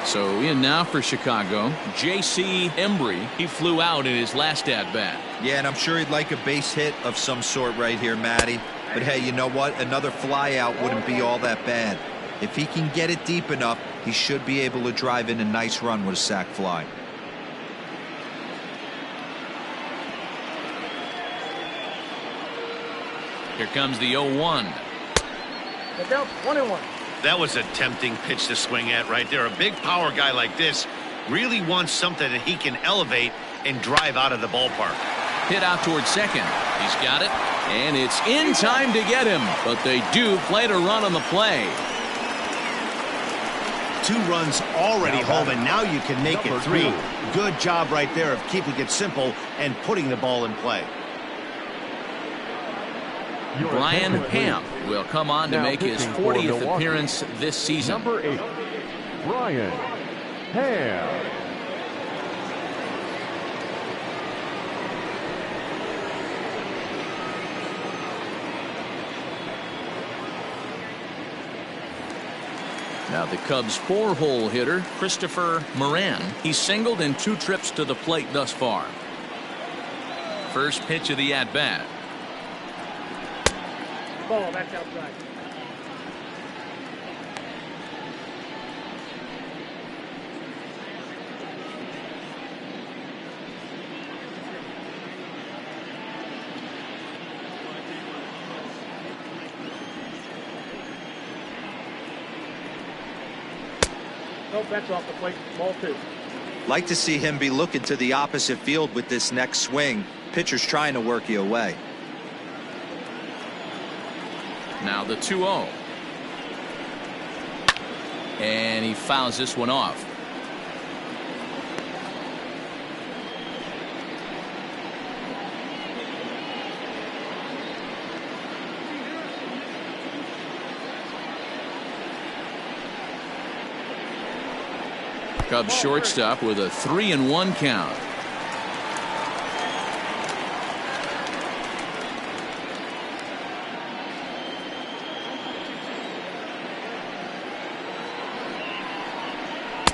So in now for Chicago, J.C. Embry. He flew out in his last at-bat. Yeah, and I'm sure he'd like a base hit of some sort right here, Matty. But hey, you know what? Another fly out wouldn't be all that bad. If he can get it deep enough, he should be able to drive in a nice run with a sac fly. Here comes the 0-1. Get down, 1-1. That was a tempting pitch to swing at right there. A big power guy like this really wants something that he can elevate and drive out of the ballpark. Hit out towards second. He's got it, and it's in time to get him. But they do play to run on the play. 2 runs already home, and now you can make it 3. Good job right there of keeping it simple and putting the ball in play. Brian Hamp will come on to make his 40th appearance this season. Number 8, Brian Hamp. Now the Cubs' 4-hole hitter, Christopher Moran. He's singled in 2 trips to the plate thus far. First pitch of the at-bat. Ball, that's outside. Nope, that's off the plate. Ball 2. Like to see him be looking to the opposite field with this next swing. Pitcher's trying to work you away. Now the 2-0. And he fouls this one off. Cubs shortstop with a 3-1 count.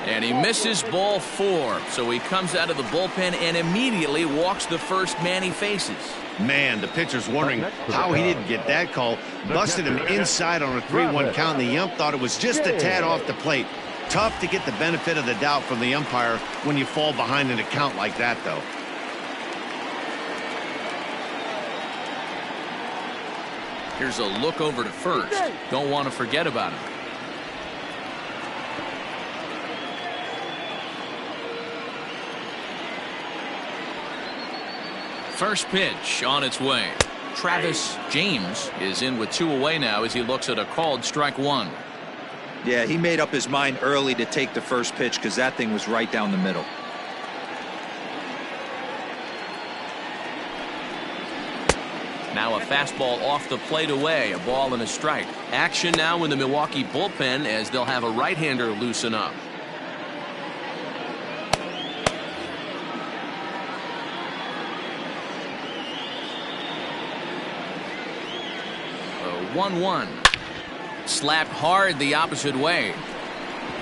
And he misses ball 4. So he comes out of the bullpen and immediately walks the first man he faces. Man, the pitcher's wondering how he didn't get that call. Busted him inside on a 3-1 count, and the ump thought it was just a tad off the plate. Tough to get the benefit of the doubt from the umpire when you fall behind an account like that, though. Here's a look over to first. Don't want to forget about him. First pitch on its way. Travis James is in with 2 away now as he looks at a called strike 1. Yeah, he made up his mind early to take the first pitch because that thing was right down the middle. Now a fastball off the plate away, a ball and a strike. Action now in the Milwaukee bullpen as they'll have a right-hander loosen up. 1-1. Slapped hard the opposite way.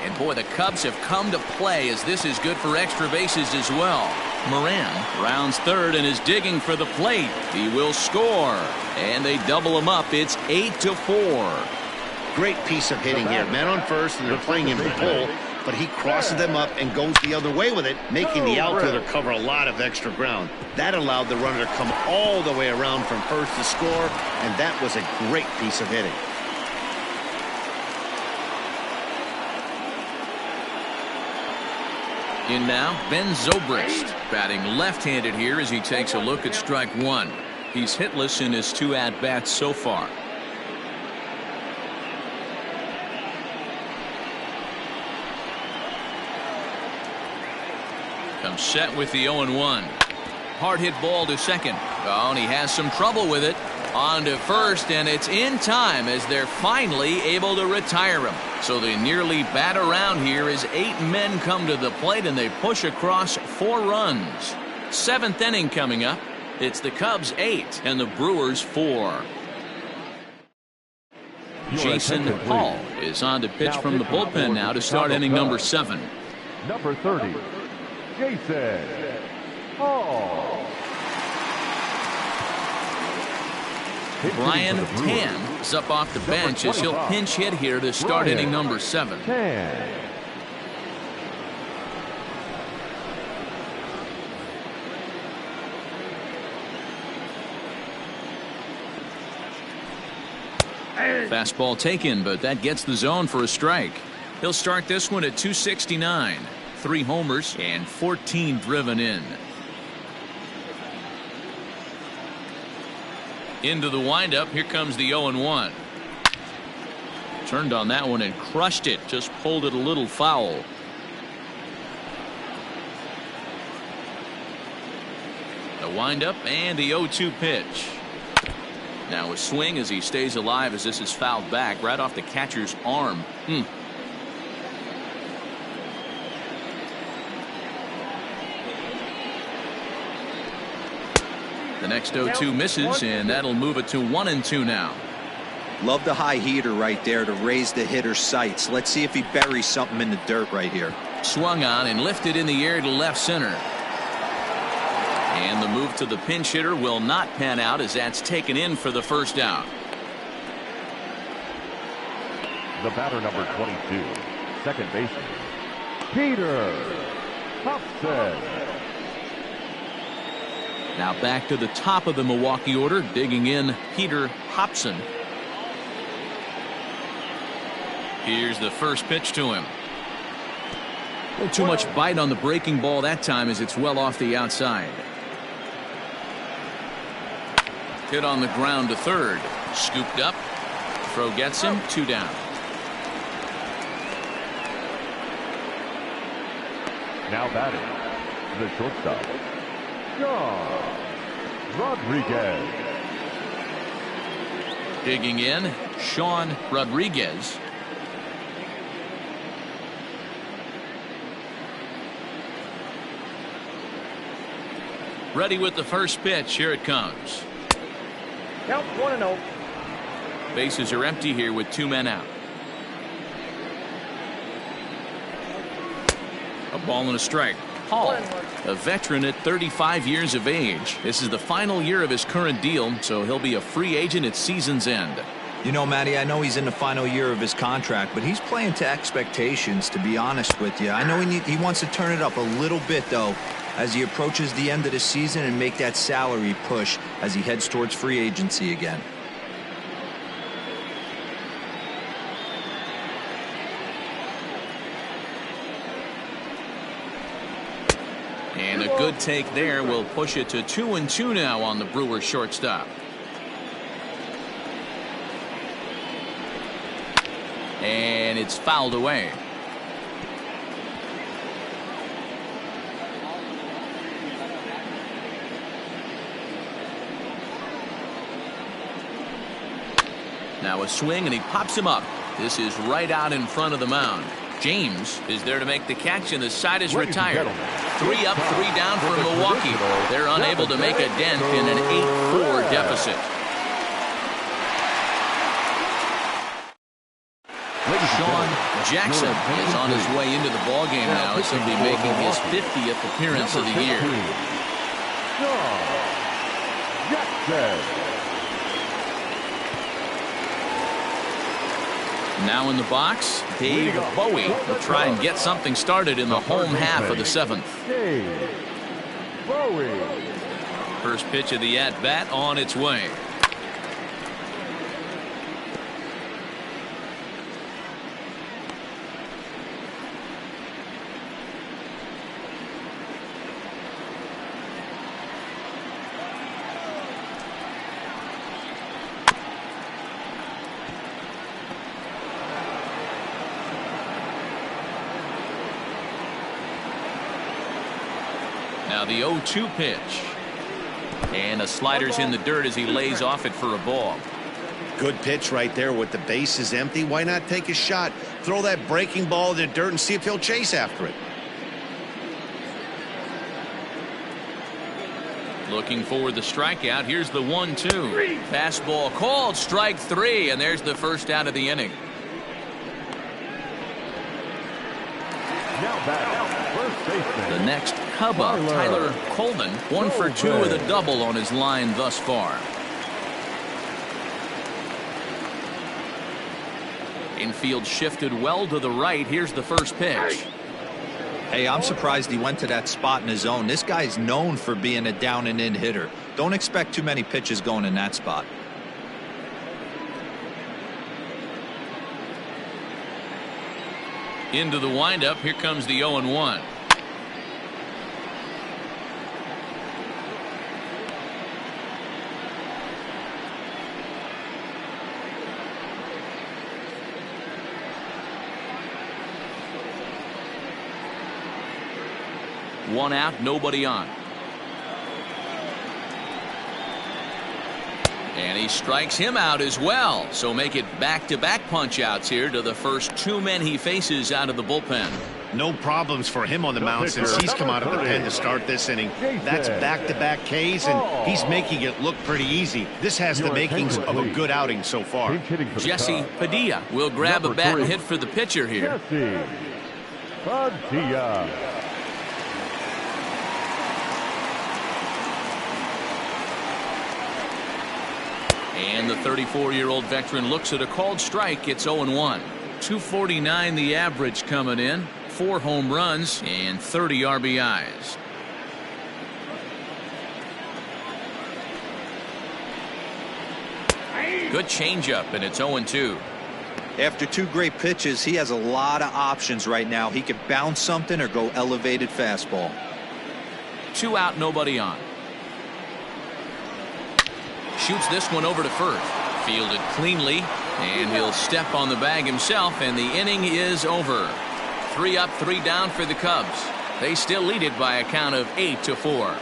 And boy, the Cubs have come to play as this is good for extra bases as well. Moran rounds third and is digging for the plate. He will score. And they double him up. It's 8-4. Great piece of hitting here. Men on first, and they're playing him to pull, but he crosses them up and goes the other way with it, making the outfielder cover a lot of extra ground. That allowed the runner to come all the way around from first to score, and that was a great piece of hitting. In now, Ben Zobrist, batting left-handed here as he takes a look at strike 1. He's hitless in his 2 at-bats so far. Comes set with the 0-1. Hard hit ball to second. Oh, and he has some trouble with it. On to first, and it's in time as they're finally able to retire him. So they nearly bat around here as 8 men come to the plate and they push across 4 runs. 7th inning coming up. It's the Cubs 8 and the Brewers 4. Jason Hall is on to pitch from the bullpen now to start inning number 7. Number 30, Jason Hall. Brian Tan is up off the bench as he'll pinch hit here to start inning number 7. Fastball taken, but that gets the zone for a strike. He'll start this one at 269. 3 homers and 14 driven in. Into the windup. Here comes the 0-1. Turned on that one and crushed it. Just pulled it a little foul. The windup and the 0-2 pitch. Now a swing as he stays alive as this is fouled back right off the catcher's arm. The next 0-2 misses, and that'll move it to 1-2 now. Love the high heater right there to raise the hitter's sights. Let's see if he buries something in the dirt right here. Swung on and lifted in the air to left center. And the move to the pinch hitter will not pan out as that's taken in for the first out. The batter, number 22, second baseman, Peter Hobson. Now back to the top of the Milwaukee order, digging in Peter Hobson. Here's the first pitch to him. A little too much bite on the breaking ball that time as it's well off the outside. Hit on the ground to third. Scooped up. Throw gets him. 2 down. Now batting, the shortstop, Sean Rodriguez. Digging in, Sean Rodriguez. Ready with the first pitch. Here it comes. Count 1-0. Bases are empty here with 2 men out. A ball and a strike. Hall, a veteran at 35 years of age. This is the final year of his current deal, so he'll be a free agent at season's end. You know, Matty, I know he's in the final year of his contract, but he's playing to expectations, to be honest with you. I know he wants to turn it up a little bit, though, as he approaches the end of the season and make that salary push as he heads towards free agency again. And a good take there will push it to 2-2 now on the Brewers shortstop. And it's fouled away. Now a swing, and he pops him up. This is right out in front of the mound. James is there to make the catch, and the side is retired. 3 up, 3 down for Milwaukee. They're unable to make a dent in an 8-4 deficit. Sean Jackson is on his way into the ballgame now, as he'll be making his 50th appearance of the year. Now in the box, Dave Bowie will try and get something started in the home half of the 7th. First pitch of the at-bat on its way. Now the 0-2 pitch. And a slider's in the dirt as he lays off it for a ball. Good pitch right there with the bases empty. Why not take a shot? Throw that breaking ball in the dirt and see if he'll chase after it. Looking for the strikeout. Here's the 1-2. Fastball called, strike 3, and there's the first out of the inning. The next Cub up, Tyler Coleman, 1 for 2 with a double on his line thus far. Infield shifted well to the right. Here's the first pitch. Hey, I'm surprised he went to that spot in his zone. This guy's known for being a down and in hitter. Don't expect too many pitches going in that spot. Into the windup. Here comes the 0-1. One out, nobody on. And he strikes him out as well. So make it back-to-back punch-outs here to the first 2 men he faces out of the bullpen. No problems for him on the mound since he's come out of the pen to start this inning. That's back-to-back Ks, and he's making it look pretty easy. This has the makings of a good outing so far. Jesse Padilla will grab a bat and hit for the pitcher here. And the 34-year-old veteran looks at a called strike. It's 0-1. 249 the average coming in. 4 home runs and 30 RBIs. Good changeup, and it's 0-2. After 2 great pitches, he has a lot of options right now. He could bounce something or go elevated fastball. 2 out, nobody on. Shoots this one over to first. Fielded cleanly, and he'll step on the bag himself, and the inning is over. 3 up, 3 down for the Cubs. They still lead it by a count of 8-4.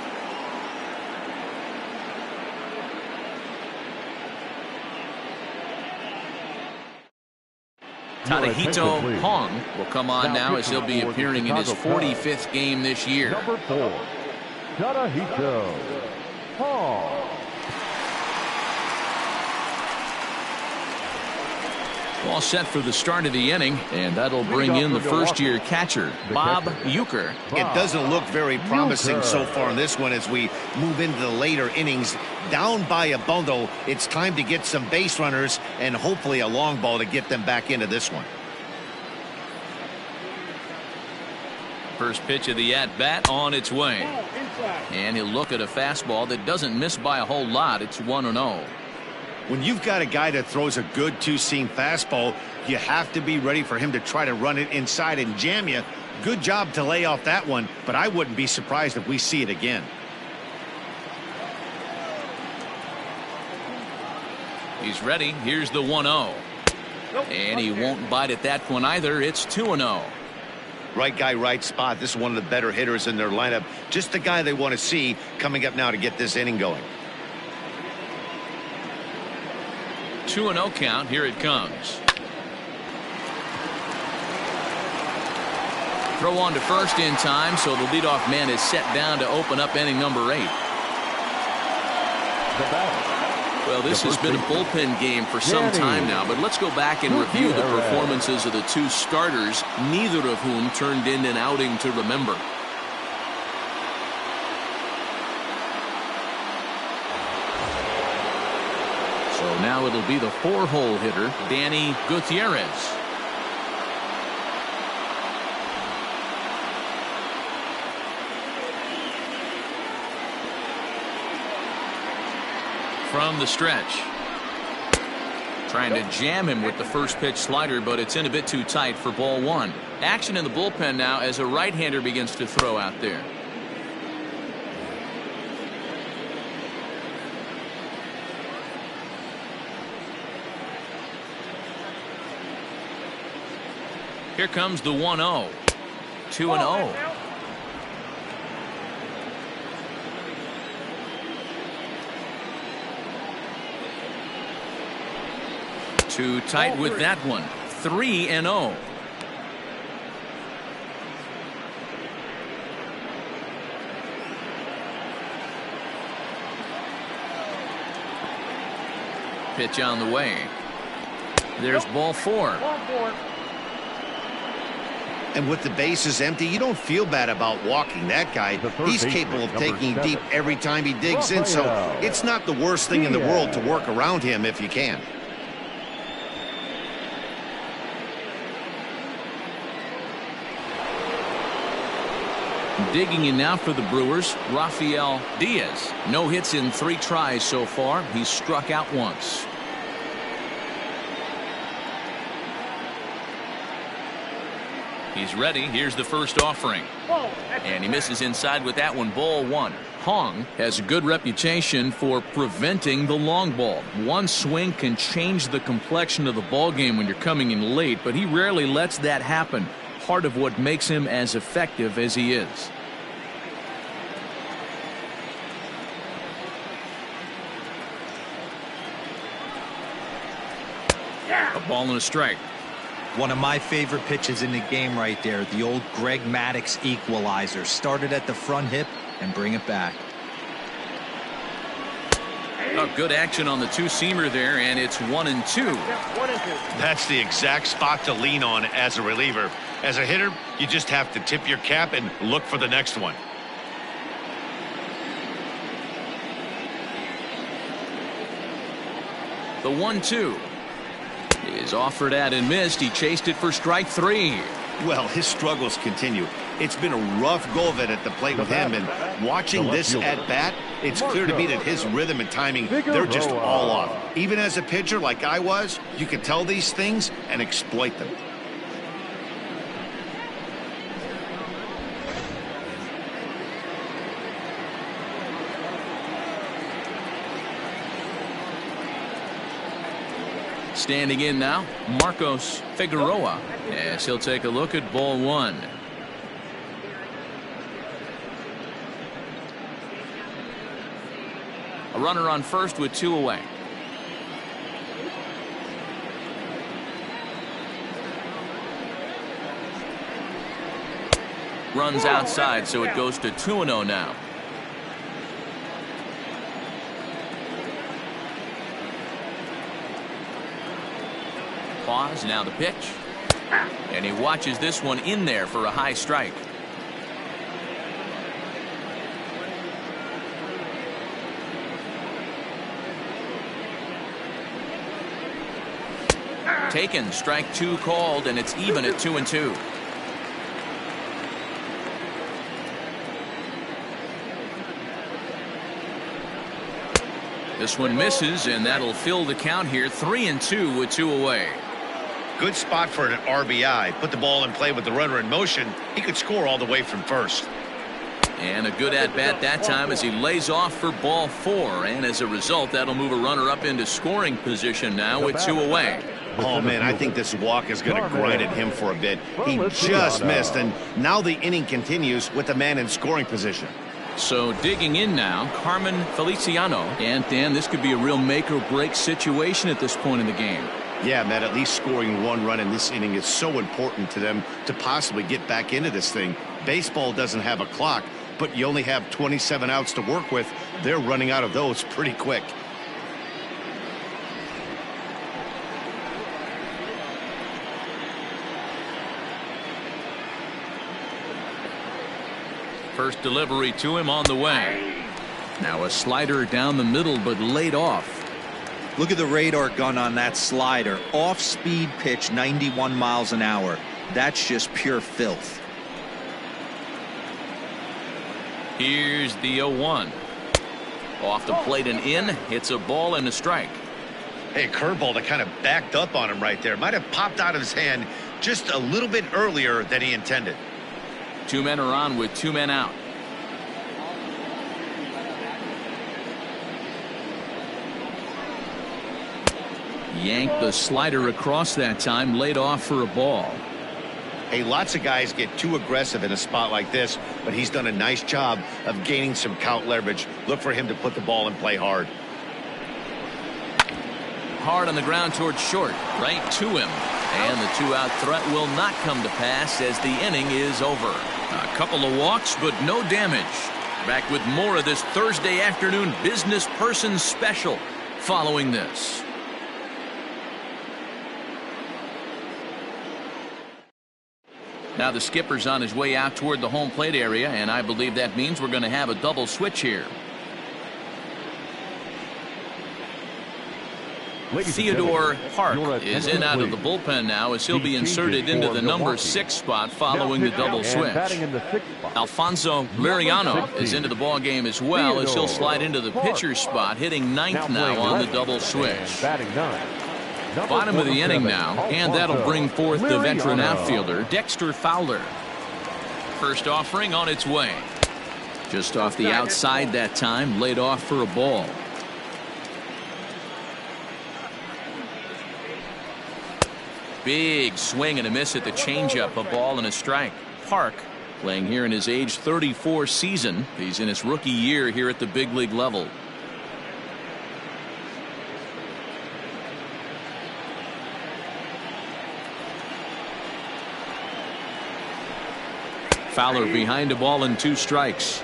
Tadahito Hong will come on now as he'll be appearing in his 45th game this year. Number 4, Tadahito Hong. All set for the start of the inning, and that'll bring in the first-year catcher, Bob Uecker. It doesn't look very promising so far in this one as we move into the later innings. Down by a bundle, it's time to get some base runners and hopefully a long ball to get them back into this one. First pitch of the at-bat on its way. And he'll look at a fastball that doesn't miss by a whole lot. It's 1-0. When you've got a guy that throws a good 2-seam fastball, you have to be ready for him to try to run it inside and jam you. Good job to lay off that one, but I wouldn't be surprised if we see it again. He's ready. Here's the 1-0. And he won't bite at that one either. It's 2-0. Right guy, right spot. This is one of the better hitters in their lineup. Just the guy they want to see coming up now to get this inning going. 2-0 count. Here it comes. Throw on to first in time, so the leadoff man is set down to open up inning number 8. Well, this has been a bullpen game for some time now, but let's go back and review the performances of the two starters, neither of whom turned in an outing to remember. So now it'll be the 4-hole hitter, Danny Gutierrez. From the stretch. Trying to jam him with the first pitch slider, but it's in a bit too tight for ball 1. Action in the bullpen now as a right-hander begins to throw out there. Here comes the 1-0. 2-0. Too tight with that one. 3-0. Pitch on the way. There's ball 4. And with the bases empty, you don't feel bad about walking that guy. He's capable of taking deep every time he digs in, so it's not the worst thing in the world to work around him if you can. Digging in now for the Brewers, Rafael Diaz. No hits in 3 tries so far. He's struck out once. He's ready. Here's the first offering. And he misses inside with that one. Ball 1. Hong has a good reputation for preventing the long ball. One swing can change the complexion of the ball game when you're coming in late, but he rarely lets that happen. Part of what makes him as effective as he is. A ball and a strike. One of my favorite pitches in the game right there. The old Greg Maddux equalizer. Started at the front hip and bring it back. Oh, good action on the two-seamer there, and it's 1-2. That's the exact spot to lean on as a reliever. As a hitter, you just have to tip your cap and look for the next one. The 1-2 is offered at and missed. He chased it for strike 3. Well, his struggles continue. It's been a rough go of it at the plate with him, and watching this at bat, it's clear to me that his rhythm and timing, they're just all off. Even as a pitcher like I was, you can tell these things and exploit them. Standing in now, Marcos Figueroa, as he'll take a look at ball 1. A runner on first with 2 away. Runs outside, so it goes to 2-0 now. Pause, now the pitch. And he watches this one in there for a high strike. Taken, strike 2 called, and it's even at 2-2. This one misses, and that'll fill the count here. 3-2 with 2 away. Good spot for an RBI. Put the ball in play with the runner in motion. He could score all the way from first. And a good at-bat that time as he lays off for ball 4. And as a result, that'll move a runner up into scoring position now with 2 away. Oh, man, I think this walk is going to grind at him for a bit. He just missed, and now the inning continues with the man in scoring position. So digging in now, Carmen Feliciano. And, Dan, this could be a real make-or-break situation at this point in the game. Yeah, Matt, at least scoring 1 run in this inning is so important to them to possibly get back into this thing. Baseball doesn't have a clock, but you only have 27 outs to work with. They're running out of those pretty quick. First delivery to him on the way. Now a slider down the middle, but laid off. Look at the radar gun on that slider. Off-speed pitch, 91 miles an hour. That's just pure filth. Here's the 0-1. Off the plate and in. It's a ball and a strike. Hey, curveball that kind of backed up on him right there. Might have popped out of his hand just a little bit earlier than he intended. 2 men are on with 2 men out. Yanked the slider across that time, laid off for a ball. Hey, lots of guys get too aggressive in a spot like this, but he's done a nice job of gaining some count leverage. Look for him to put the ball in play hard. Hard on the ground towards short, right to him. And the 2-out threat will not come to pass as the inning is over. A couple of walks, but no damage. Back with more of this Thursday afternoon business person special following this. Now the skipper's on his way out toward the home plate area, and I believe that means we're going to have a double switch here. Theodore Park is in out of the bullpen now as he'll be inserted into the number 6 spot following the double switch. Alfonso Liriano is into the ball game as well as he'll slide into the pitcher's spot, hitting 9th now on the double switch. Bottom of the inning now, and that'll bring forth the veteran outfielder Dexter Fowler. First offering on its way. Just off the outside that time, laid off for a ball. Big swing and a miss at the changeup, a ball and a strike. Park playing here in his age 34 season. He's in his rookie year here at the big league level. Fowler behind a ball and 2 strikes.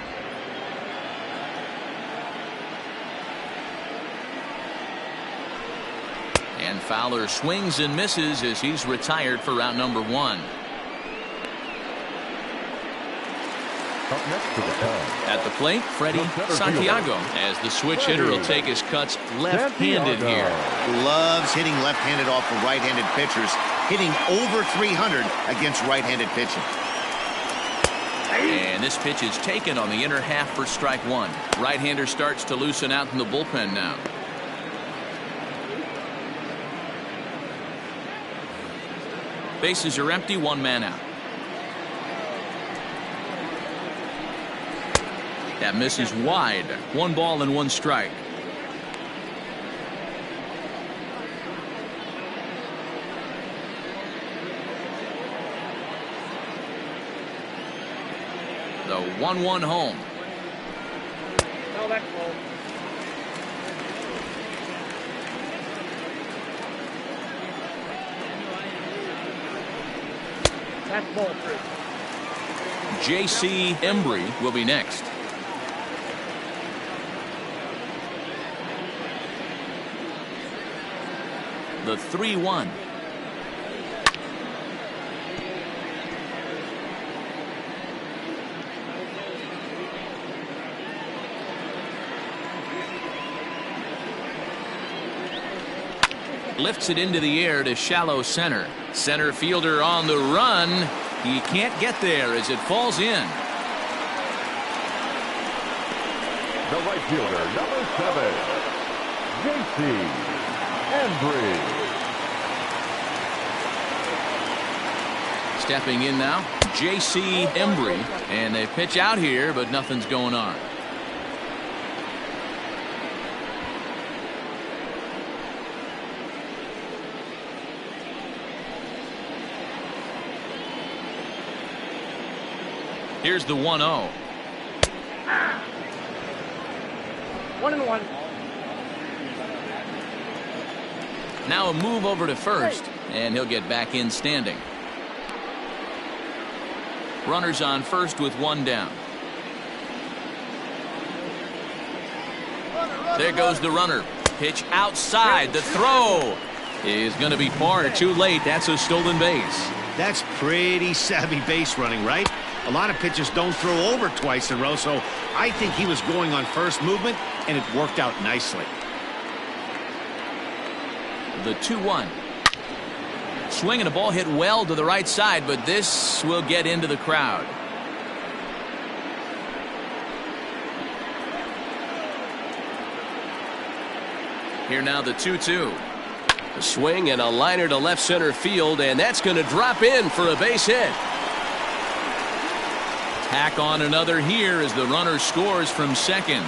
And Fowler swings and misses as he's retired for round number 1. At the plate, Freddie Santiago, as the switch hitter will take his cuts left-handed here. Loves hitting left-handed off of right-handed pitchers, hitting over 300 against right-handed pitching. And this pitch is taken on the inner half for strike 1. Right-hander starts to loosen out in the bullpen now. Bases are empty, 1 man out. That misses wide. 1 ball and 1 strike. The 1-1 home. No, that's low. That's ball 3. J.C. Embry will be next. The 3-1. Lifts it into the air to shallow center. Center fielder on the run. He can't get there as it falls in. The right fielder, number 7, J.C. Embry. Stepping in now, J.C. Embry, and they pitch out here, but nothing's going on. Here's the 1-0. 1-1. Now a move over to first, and he'll get back in standing. Runners on first with one down. There goes the runner. Pitch outside. The throw is going to be far too late. That's a stolen base. That's pretty savvy base running, right? A lot of pitchers don't throw over twice in a row, so I think he was going on first movement, and it worked out nicely. The 2-1. Swing and a ball hit well to the right side, but this will get into the crowd. Here now the 2-2. A swing and a liner to left center field, and that's going to drop in for a base hit. Tack on another here as the runner scores from second.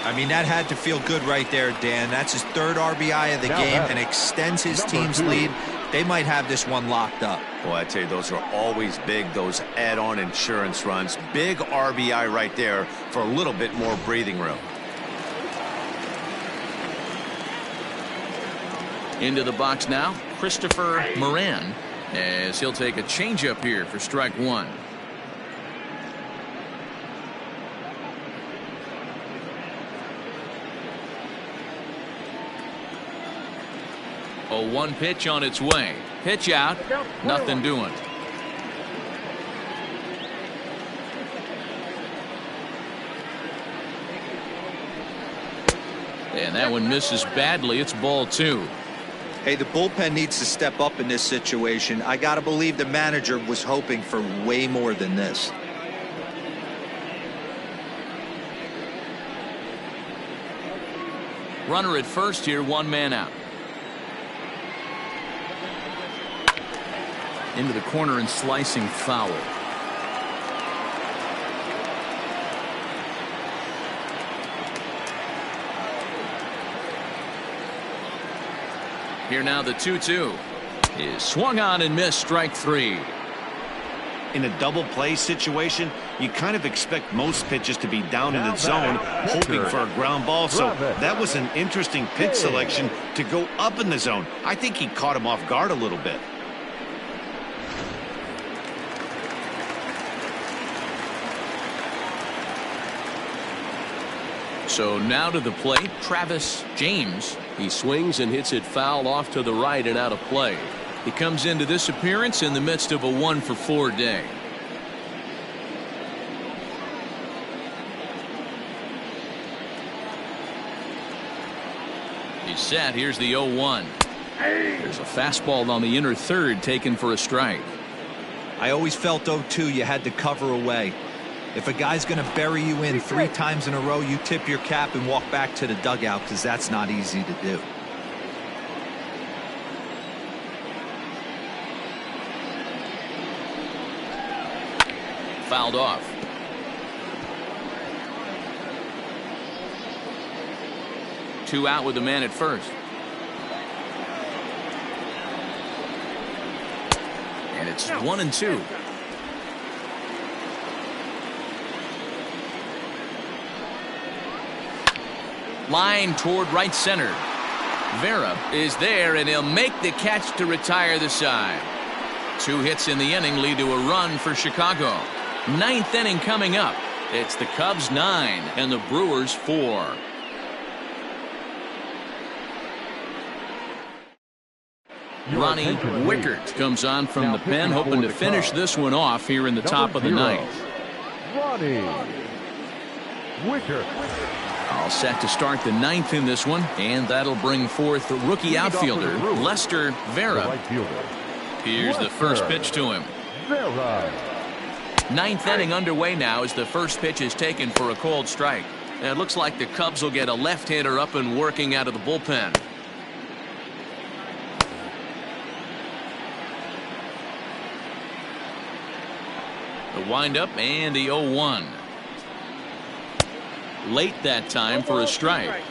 I mean, that had to feel good right there, Dan. That's his third RBI of the game and extends his team's lead. They might have this one locked up. Boy, I tell you, those are always big, those add-on insurance runs. Big RBI right there for a little bit more breathing room. Into the box now, Christopher Moran, as he'll take a changeup here for strike one. A 1 pitch on its way. Pitch out. Nothing doing. And that one misses badly. It's ball 2. Hey, the bullpen needs to step up in this situation. I got to believe the manager was hoping for way more than this. Runner at first here, 1 man out. Into the corner and slicing foul. Here now the 2-2 is swung on and missed, strike 3. In a double play situation, you kind of expect most pitches to be down in the zone, hoping for a ground ball. So that was an interesting pitch selection to go up in the zone. I think he caught him off guard a little bit. So now to the plate, Travis James. He swings and hits it foul off to the right and out of play. He comes into this appearance in the midst of a 1-for-4 day. He's set. Here's the 0-1. There's a fastball on the inner third taken for a strike. I always felt 0-2 you had to cover away. If a guy's going to bury you in 3 times in a row, you tip your cap and walk back to the dugout, because that's not easy to do. Fouled off. Two out with the man at first. And it's 1-2. Line toward right center. Vera is there, and he'll make the catch to retire the side. 2 hits in the inning lead to a run for Chicago. 9th inning coming up. It's the Cubs 9 and the Brewers 4. Ronnie Wickert comes on from the pen, hoping to finish this one off here in the top of the 9th. Ronnie Wickert. All set to start the 9th in this one, and that'll bring forth the rookie outfielder Lester Vera. Here's the first pitch to him. 9th inning underway now as the first pitch is taken for a cold strike. And it looks like the Cubs will get a left-hander up and working out of the bullpen. The windup and the 0-1. Late that time for a strike.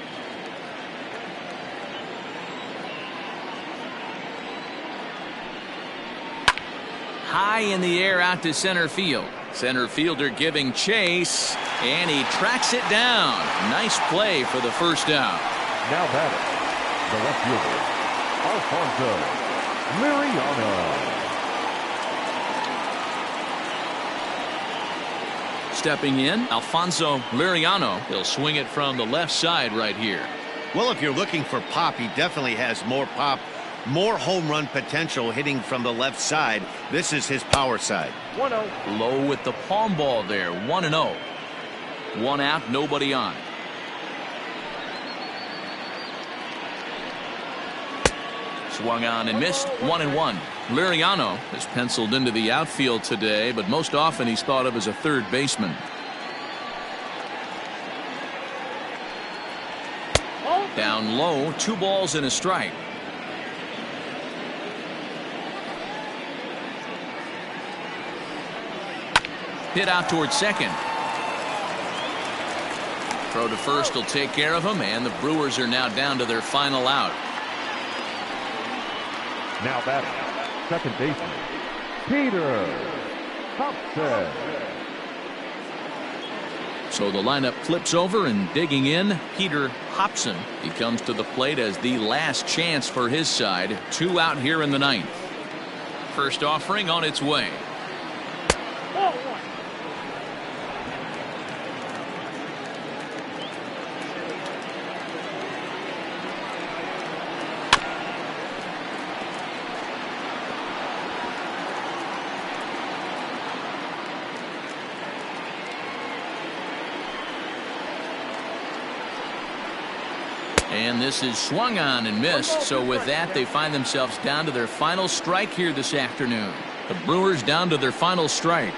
High in the air out to center field. Center fielder giving chase, and he tracks it down. Nice play for the first out. Now batting, the left fielder, Alfonso Liriano. Stepping in, Alfonso Liriano. He'll swing it from the left side right here. Well, if you're looking for pop, he definitely has more pop, more home run potential hitting from the left side. This is his power side. 1-0. Low with the palm ball there. 1-0. One out, nobody on. Swung on and missed. 1-1. Liriano is penciled into the outfield today, but most often he's thought of as a third baseman. Down low, 2 balls and a strike. Hit out towards second. Throw to first will take care of him, and the Brewers are now down to their final out. Now batting, second baseman, Peter Thompson. So the lineup flips over, and digging in, Peter Hobson. He comes to the plate as the last chance for his side. 2 out here in the 9th. First offering on its way. And this is swung on and missed. So with that, they find themselves down to their final strike here this afternoon. The Brewers down to their final strike.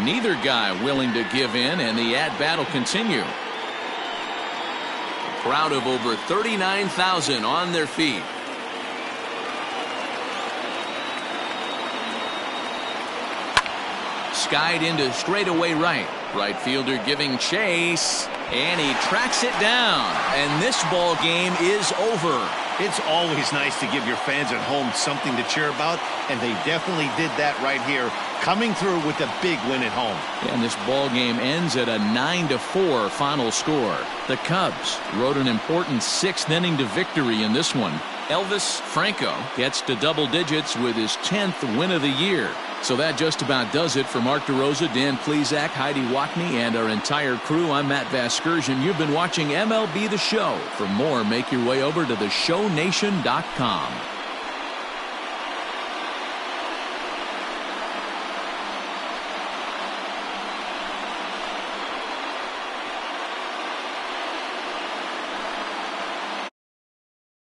Neither guy willing to give in, and the at-bat will continue. A crowd of over 39,000 on their feet. Skied into straightaway right. Right fielder giving chase, and he tracks it down. And this ball game is over. It's always nice to give your fans at home something to cheer about, and they definitely did that right here, coming through with a big win at home. And this ball game ends at a 9-4 final score. The Cubs rode an important 6th inning to victory in this one. Elvis Franco gets to double digits with his 10th win of the year. So that just about does it for Mark DeRosa, Dan Plesac, Heidi Watney, and our entire crew. I'm Matt Vasgersian. You've been watching MLB The Show. For more, make your way over to theshownation.com.